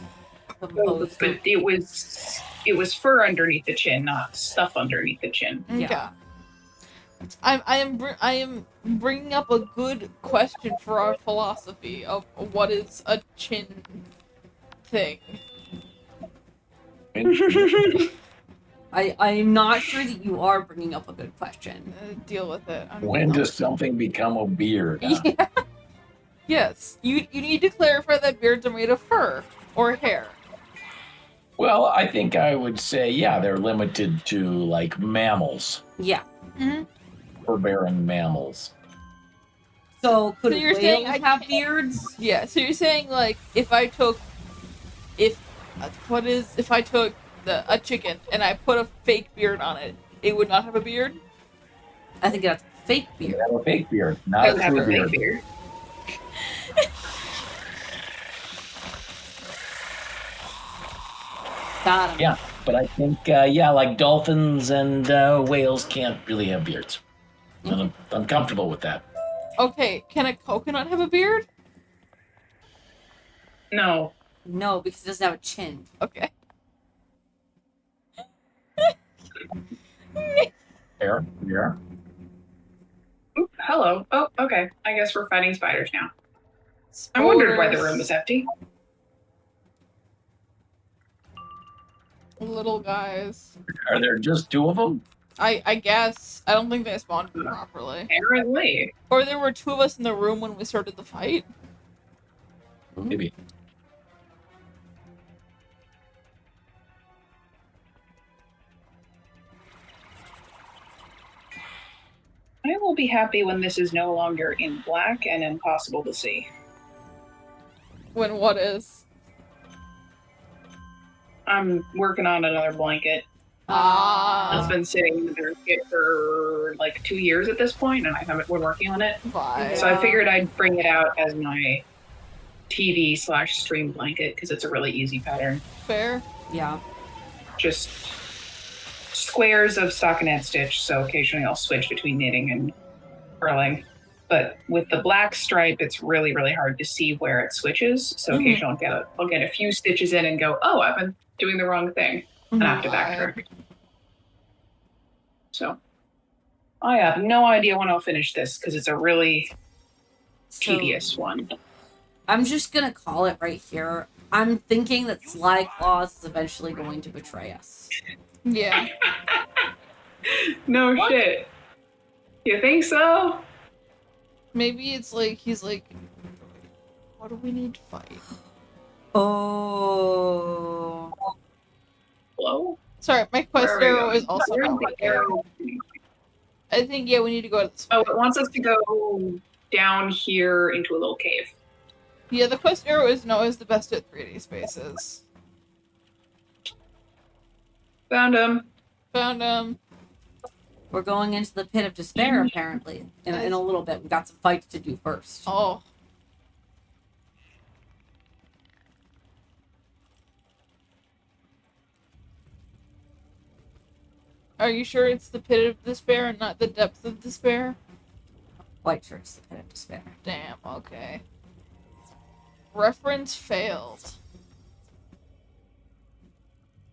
composed. But it was fur underneath the chin, not stuff underneath the chin. Okay. Yeah. I am bringing up a good question for our philosophy of what is a chin thing. I'm not sure that you are bringing up a good question. Deal with it. When does something become a beard? Huh? Yeah. Yes. You need to clarify that beards are made of fur or hair. Well, I think I would say, yeah, they're limited to like mammals, Yeah. Mm-hmm. fur-bearing mammals. So could So you're whales saying I have can't- beards? Yeah. So you're saying like if I took a chicken and I put a fake beard on it, it would not have a beard? I think that's a fake They beard. have a fake beard, not Does a have true a big beard. beard. Got him. Yeah, but I think, like dolphins and whales can't really have beards. And I'm comfortable with that. Okay. Can a coconut have a beard? No. No, because it doesn't have a chin. Okay. Fair, yeah. Oop, hello. Oh, okay. I guess we're fighting spiders now. I wondered why the room was empty. Little guys. Are there just 2 of them? I guess. I don't think they spawned properly. Apparently. Or there were 2 of us in the room when we started the fight. Maybe. I will be happy when this is no longer in black and impossible to see. When what is? I'm working on another blanket. It's Ah, been sitting in the basket for like 2 years at this point, and I haven't been working on it. vibe. So I figured I'd bring it out as my TV/stream blanket because it's a really easy pattern. Fair. Yeah. Just squares of stockinette stitch, so occasionally I'll switch between knitting and purling. But with the black stripe, it's really, really hard to see where it switches. So Mhm. occasionally I'll get a few stitches in and go, oh, I've been doing the wrong thing. And I have to backtrack. So I have no idea when I'll finish this because it's a really So, tedious one. I'm just gonna call it right here. I'm thinking that Sly Claus is eventually going to betray us. Yeah. No shit. You think so? Maybe it's like he's like, what do we need to fight? Oh. Hello? Sorry, my quest Where are we arrow going? is also Where's not the working. arrow? I think we need to go to this. Oh, it wants us to go down here into a little cave. Yeah, the quest arrow isn't always the best at 3D spaces. Found him. Found him. We're going into the pit of despair, apparently. In a little bit. We've got some fights to do first. Oh. Are you sure it's the pit of despair and not the depth of despair? Quite sure it's the pit of despair. Damn, okay. Reference failed.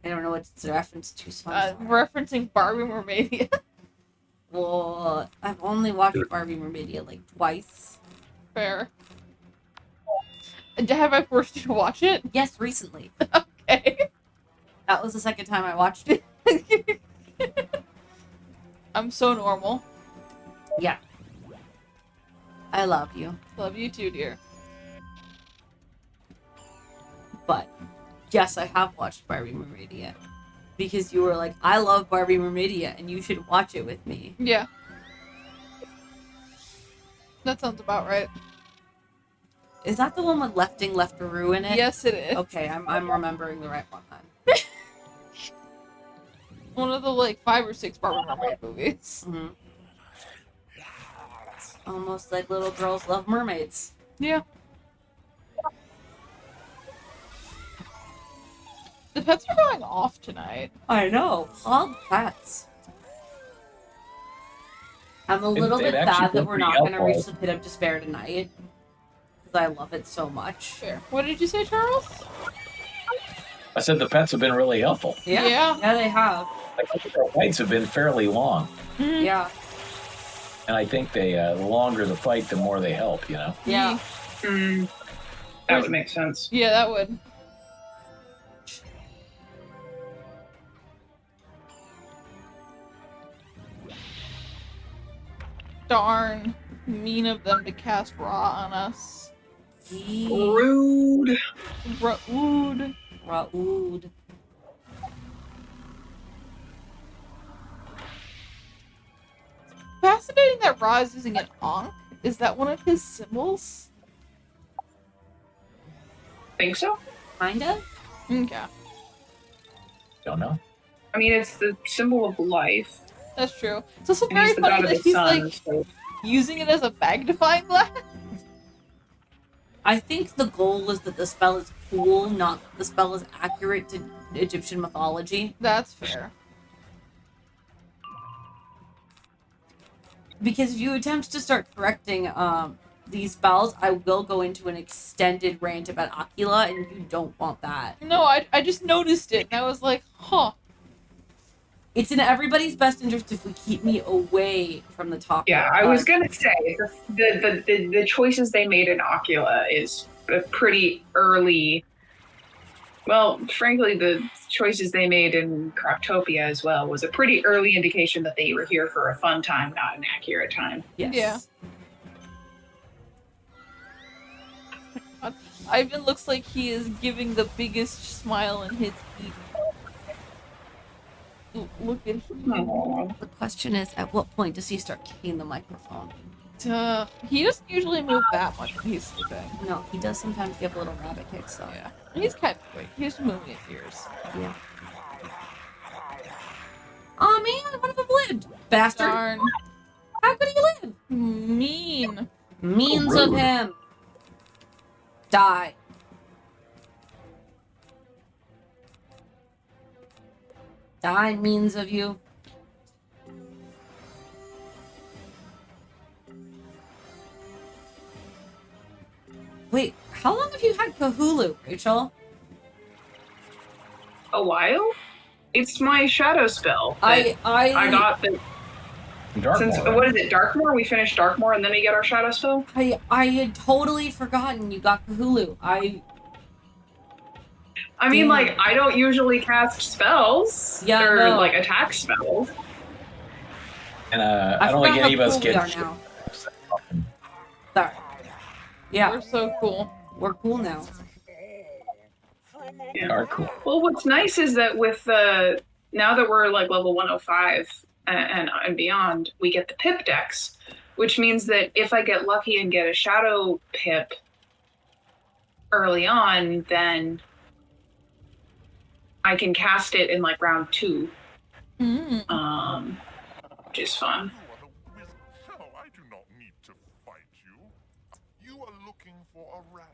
I don't know what it's a reference to, so I'm sorry. Referencing Barbie Mermaidia. Well, I've only watched Barbie Mermaidia like twice. Fair. Have I forced you to watch it? Yes, recently. Okay. That was the second time I watched it. I'm so normal. Yeah. I love you. Love you too, dear. But yes, I have watched Barbie Mermaidia. Because you were like, I love Barbie Mermaidia and you should watch it with me. Yeah. That sounds about right. Is that the one with Leftaroo in it? Yes, it is. Okay, I'm remembering the right one then. One of the like 5 or 6 Barbie Mermaid movies. Mm-hmm. Almost like little girls love mermaids. Yeah. The pets are going off tonight. I know. Hog pets. I'm a little They've bit actually sad that been we're pretty not going to helpful. reach the pit of despair tonight. Because I love it so much. Fair. What did you say, Charles? I said the pets have been really helpful. Yeah. Yeah. Yeah, they have. I think our fights have been fairly long. Yeah. And I think they, the longer the fight, the more they help, you know? Yeah. That would make sense. Yeah, that would. Darn. Mean of them to cast Raw on us. Rude. Rude. Raoud. Fascinating that Ra is using an Ankh. Is that one of his symbols? Think so? Kind of? Okay. Don't know. I mean, it's the symbol of life. That's true. It's also And very he's the funny god of that the he's sun. like So using it as a magnifying glass. I think the goal is that the spell is cool, not that the spell is accurate to Egyptian mythology. That's fair. Because if you attempt to start correcting these spells, I will go into an extended rant about Aquila, and you don't want that. No, I just noticed it and I was like, huh. It's in everybody's best interest if we keep me away from the topic. yeah, I was but- gonna say the choices they made in Ocula is a pretty early. Well, frankly, the choices they made in Croptopia as well was a pretty early indication that they were here for a fun time, not an accurate time. Yes. Yeah. God. Ivan looks like he is giving the biggest smile in his eat. Look at him. Aw. The question is, at what point does he start kicking the microphone? He doesn't usually move that much when he's sleeping. No, he does sometimes give little rabbit kicks, though. Yeah. He's kind of quick. He's moving his ears. Yeah. Oh man, one of them lived! Bastard! Darn. How could he live? Mean. Means Oh, of rude. him. Die. Die means of you. Wait, how long have you had Cthulhu, Rachel? A while? It's my shadow spell. I got the Darkmoor, since right? what is it, Darkmoor? We finished Darkmoor and then we get our shadow spell? I had totally forgotten you got Cthulhu. I mean, Damn. like, I don't usually cast spells Yeah, or no. like attack spells. And I don't think forgot any of how us cool we get are now. Sorry. Yeah, We're so cool. we're cool now. We are cool. Well, what's nice is that with now that we're like level 105 and beyond, we get the pip decks, which means that if I get lucky and get a shadow pip early on, then I can cast it in like round 2, Mm. which is fun. You are the wizard. No, I do not need to fight you. You are looking for a rat.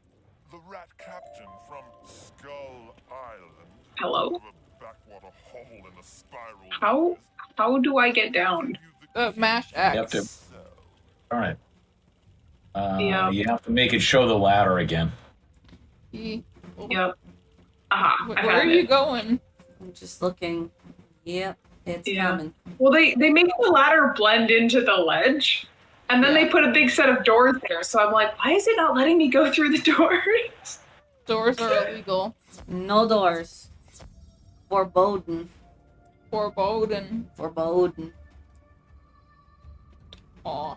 The rat captain from Skull Island. Hello? The backwater hole in a spiral. How do I get down? Mash X. You have to- All right. Yeah. You have to make it show the ladder again. He- Yep. Aha, I Where are found you it. going? I'm just looking. Yep, it's Yeah. coming. Well, they make the ladder blend into the ledge, and then they put a big set of doors there. So I'm like, why is it not letting me go through the doors? Doors are illegal. No doors. Foreboding. Foreboding. Foreboding. Aw.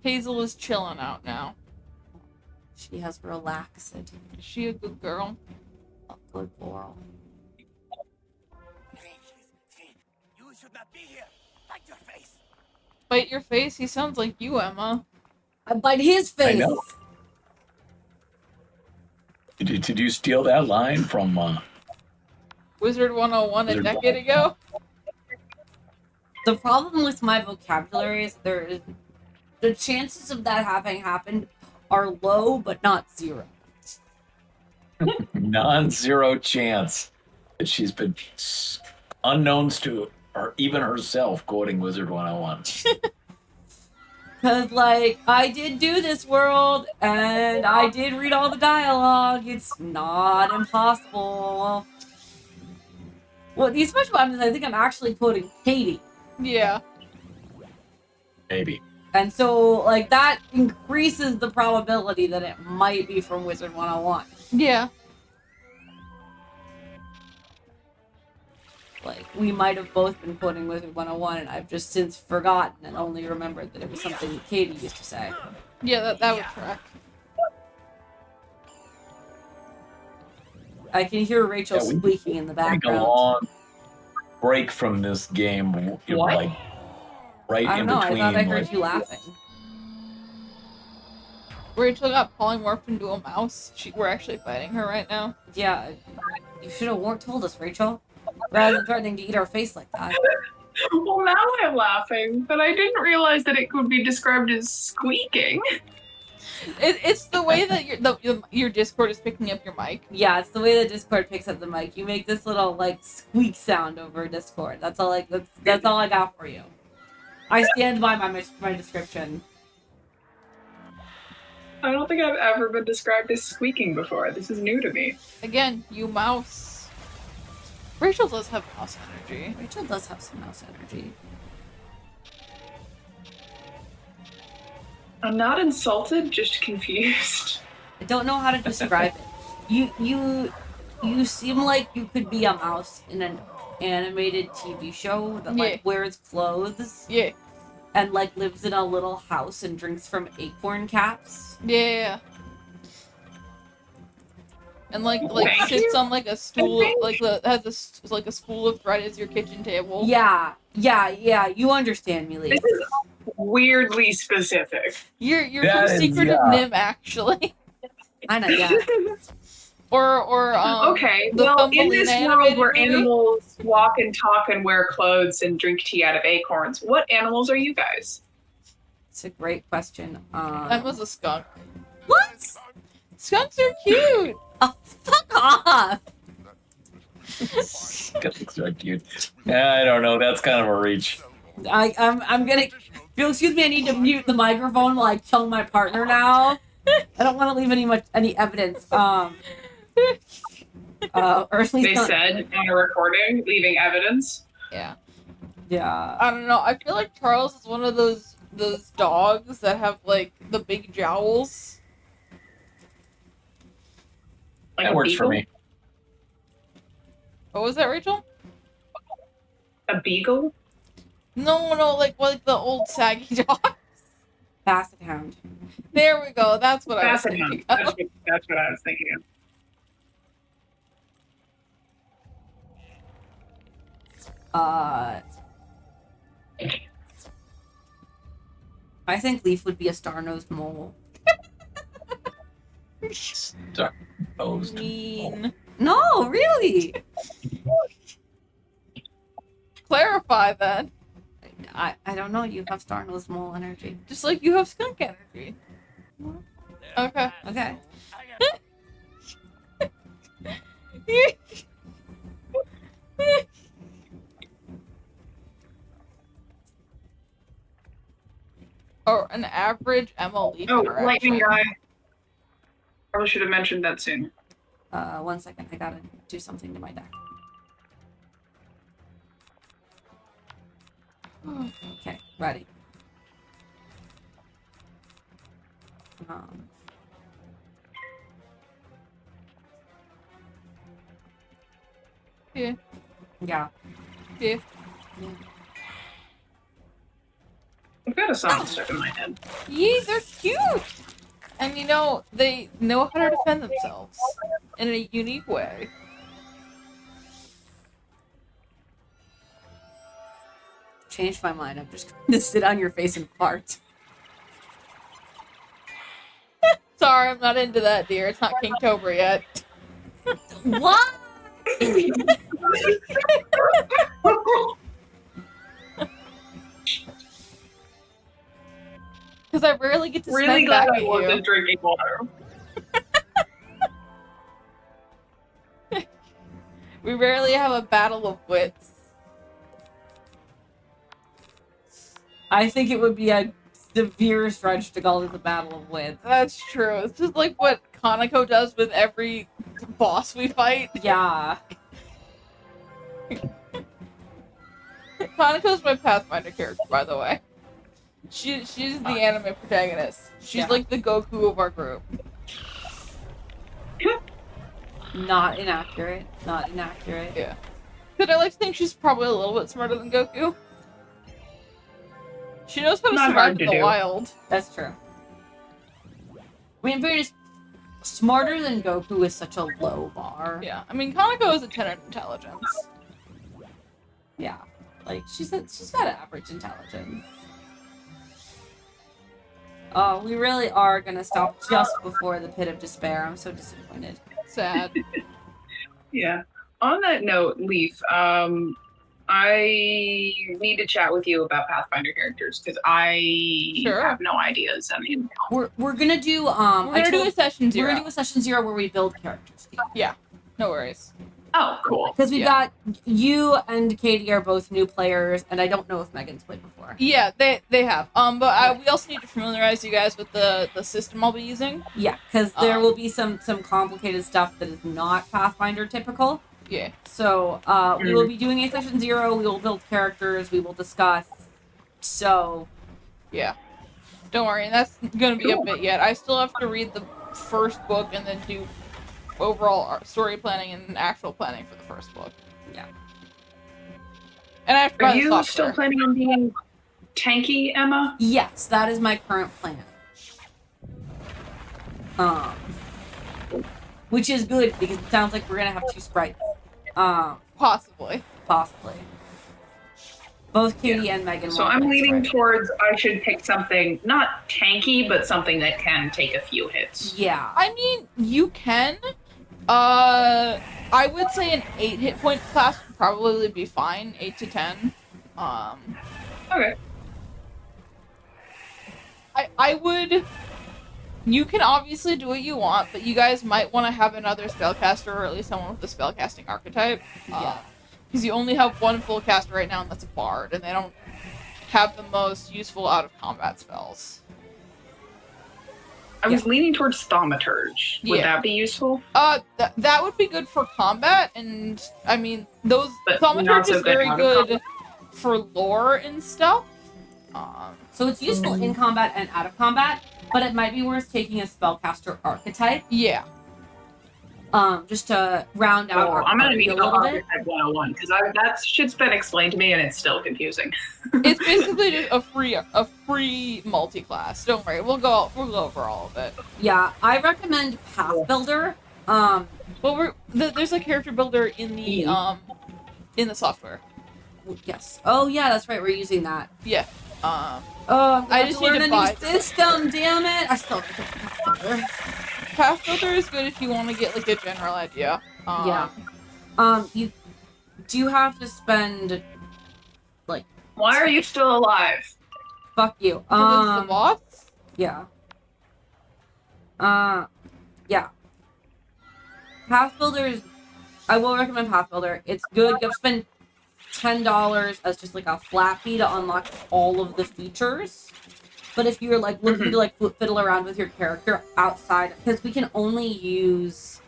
Hazel is chilling out now. She has relaxed. Is she a good girl? A good girl. You should not be here. Bite your face. Bite your face? He sounds like you, Emma. I bite his I face. know. Did you steal that line from? Wizard 101 a Wizard decade ago? The problem with my vocabulary is the chances of that having happened are low, but not zero. Non-zero chance that she's been unknowns to or even herself quoting Wizard 101. Because, like, I did do this world, and I did read all the dialogue. It's not impossible. Well, the special one is I think I'm actually quoting Katie. Yeah. Maybe. And so, like, that increases the probability that it might be from Wizard 101. Yeah. Like, we might have both been quoting Wizard 101, and I've just since forgotten and only remembered that it was something that Katie used to say. Yeah, that would track. I can hear Rachel Yeah, we- squeaking in the Take a background. long break from this game. You're What? like right I in don't know, I between. thought I heard like, you laughing. Rachel got polymorphed into a mouse. We're actually fighting her right now. Yeah, you should have told us, Rachel. Rather than threatening to eat our face like that. Well, now I'm laughing, but I didn't realize that it could be described as squeaking. It's the way that your Discord is picking up your mic. Yeah, it's the way that Discord picks up the mic. You make this little like squeak sound over Discord. That's all. That's all I got for you. I stand by my description. I don't think I've ever been described as squeaking before. This is new to me. Again, you mouse. Rachel does have mouse energy. Rachel does have some mouse energy. I'm not insulted, just confused. I don't know how to describe it. You seem like you could be a mouse in an animated TV show that like Yeah. wears clothes Yeah. and like lives in a little house and drinks from acorn caps. Yeah. And like Thank sits you. on like a stool, like like a spool of thread as your kitchen table. Yeah. You understand me, Lee. This is weirdly specific. You're That from is- Secret of yeah. Nim, actually. I know. Yeah. or Okay, the well, in Thumbelina this world animated where movie? animals walk and talk and wear clothes and drink tea out of acorns, what animals are you guys? It's a great question. That was a skunk. What? Skunks are cute. Oh, fuck off! So cute. Yeah, I don't know. That's kind of a reach. I'm gonna. If you'll excuse me, I need to mute the microphone while I kill my partner now. I don't want to leave any evidence. Or at least They not. said on a recording, leaving evidence. Yeah. Yeah. I don't know. I feel like Charles is one of those dogs that have like the big jowls. Like That a works for beagle? me. What was that, Rachel? A beagle? No, like the old saggy dog. Basset hound. There we go. That's what I was Basset thinking. hound. That's what I was thinking of. I think Leaf would be a star-nosed mole. Star-nosed. Mean. No, really. Clarify then. I don't know. You have star-nosed mole energy. Just like you have skunk energy. Okay. Okay. Or an average Emma Leaf Oh, interaction. lightning guy. Probably should have mentioned that soon. 1 second. I gotta do something to my deck. Okay, ready. Yeah. Yeah. Yeah. I've got a song stuck in my head. Yee, they're cute! And you know, they know how to defend themselves in a unique way. Changed my mind. I'm just gonna sit on your face and fart. Sorry, I'm not into that, dear. It's not Kinktober yet. What? Because I rarely get to Really spend back glad at I wasn't you. drinking water. We rarely have a battle of wits. I think it would be a severe stretch to call it the Battle of Wits. That's true. It's just like what Kaneko does with every boss we fight. Yeah. Kaneko's my Pathfinder character, by the way. She's the anime protagonist. She's Yeah. like the Goku of our group. Not inaccurate. Not inaccurate. Yeah. Because I like to think she's probably a little bit smarter than Goku. She knows how to Not survive hard in to the do. wild. That's true. I mean, in fairness, smarter than Goku is such a low bar. Yeah. I mean, Kaneko is a 10 in intelligence. Yeah. Like, she's got average intelligence. Oh, we really are gonna stop just before the pit of despair. I'm so disappointed. Sad. Yeah. On that note, Leaf, I need to chat with you about Pathfinder characters because I Sure. have no ideas. I mean, We're gonna do We're gonna do a session we're 0. gonna do a session 0 where we build characters. No worries. oh, cool. Because we've Yeah. got you and Katie are both new players, and I don't know if Megan's played before. Yeah, they have. But we also need to familiarize you guys with the system I'll be using. Yeah, because there will be some complicated stuff that is not Pathfinder typical. Yeah. So we will be doing a session 0. We will build characters. We will discuss. So Yeah. Don't worry, that's gonna be a bit yet. I still have to read the first book and then do overall story planning and actual planning for the first book. Yeah. And I have to buy Are the you software. still planning on being tanky, Emma? yes, that is my current plan. which is good because it sounds like we're gonna have 2 sprites. Possibly. Possibly. Both Katie and Megan. So want I'm that leaning sprite. towards I should pick something not tanky, but something that can take a few hits. Yeah. I mean, you can. I would say an 8 hit point class would probably be fine. 8 to 10. Okay. I would. You can obviously do what you want, but you guys might want to have another spellcaster, or at least someone with a spellcasting archetype. Yeah. Because you only have one full caster right now, and that's a bard, and they don't have the most useful out of combat spells. I was leaning towards Thaumaturge. Would Yeah. that be useful? That would be good for combat, and I mean, those But not Thaumaturge so is good very out of good for lore and stuff. So it's useful in combat and out of combat, but it might be worth taking a spellcaster archetype, Yeah. just to round out our I'm gonna party need a the little bit. Archetype 101 because that shit's been explained to me and it's still confusing. It's basically just a free multi-class. Don't worry, we'll go over all of it. Yeah, I recommend Path Builder. Well, there's a character builder in the software. Yes. Oh yeah, that's right. We're using that. Yeah. Oh, I I just just need learn to a buy- new system. Damn it! I still have to get Path Builder. Path builder is good if you want to get like a general idea. Yeah. You do have to spend like Why are you still alive? fuck you. For the boss. Yeah. Yeah. Path Builder I will recommend Path Builder. It's good. You have to spend $10 as just like a flat fee to unlock all of the features. But if you're like looking to like fiddle around with your character outside, because we can only use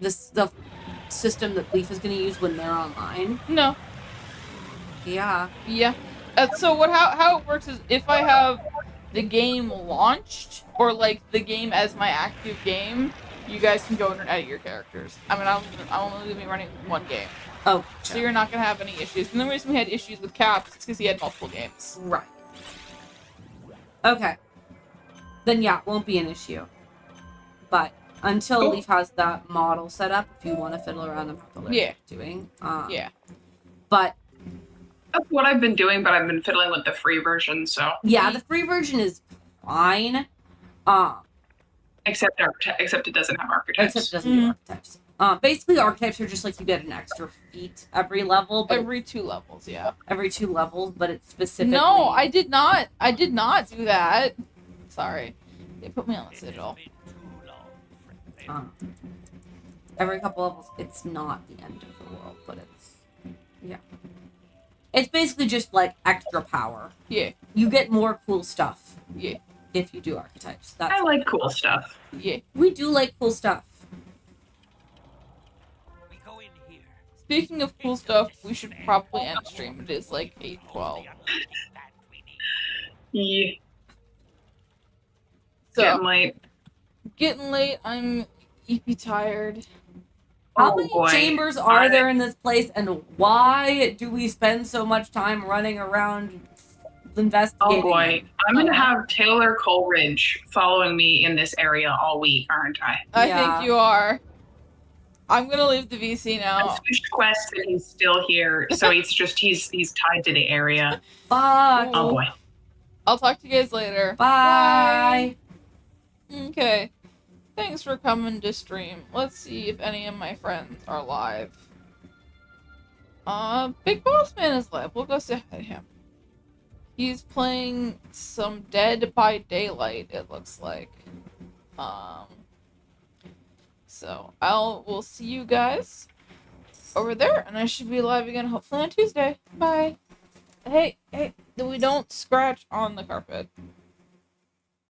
the system that Leaf is going to use when they're online. No. Yeah. Yeah. So how it works is if I have the game launched or like the game as my active game, you guys can go in and edit your characters. I mean, I'm only gonna be running one game, Oh, so you're not gonna have any issues. And the reason we had issues with Caps is because he had multiple games. right. Okay. Then yeah, it won't be an issue. But until Cool. Leaf has that model set up, if you want to fiddle around and have to Yeah. doing. Yeah. But That's what I've been doing, but I've been fiddling with the free version, so yeah, the free version is fine. except it doesn't have archetypes. Except it doesn't do archetypes. Basically, archetypes are just like you get an extra feat every level, but Every 2 levels, yeah. every 2 levels, but it's specifically. No, I did not do that. Sorry. They put me on the sigil. Every couple levels, it's not the end of the world, but it's yeah. It's basically just like extra power. Yeah. You get more cool stuff Yeah. if you do archetypes. That's I like cool stuff. Yeah. we do like cool stuff. We go in here. Speaking of cool stuff, we should probably end stream. It is like 8:12. That we need. Yeah, So getting late. getting late. I'm EP tired. How Oh, many boy. chambers are there in this place, and why do we spend so much time running around investigating? Oh boy, I'm gonna have Taylor Coleridge following me in this area all week, aren't I? I Yeah. think you are. I'm gonna leave the VC I now. switched quests and he's still here, so he's tied to the area. Fuck. Oh boy. I'll talk to you guys later. Bye. Okay. Thanks for coming to stream. Let's see if any of my friends are live. Big Boss Man is live. We'll go say hi to him. He's playing some Dead by Daylight, it looks like. So we'll see you guys over there, and I should be live again hopefully on Tuesday. Bye. Hey, we don't scratch on the carpet.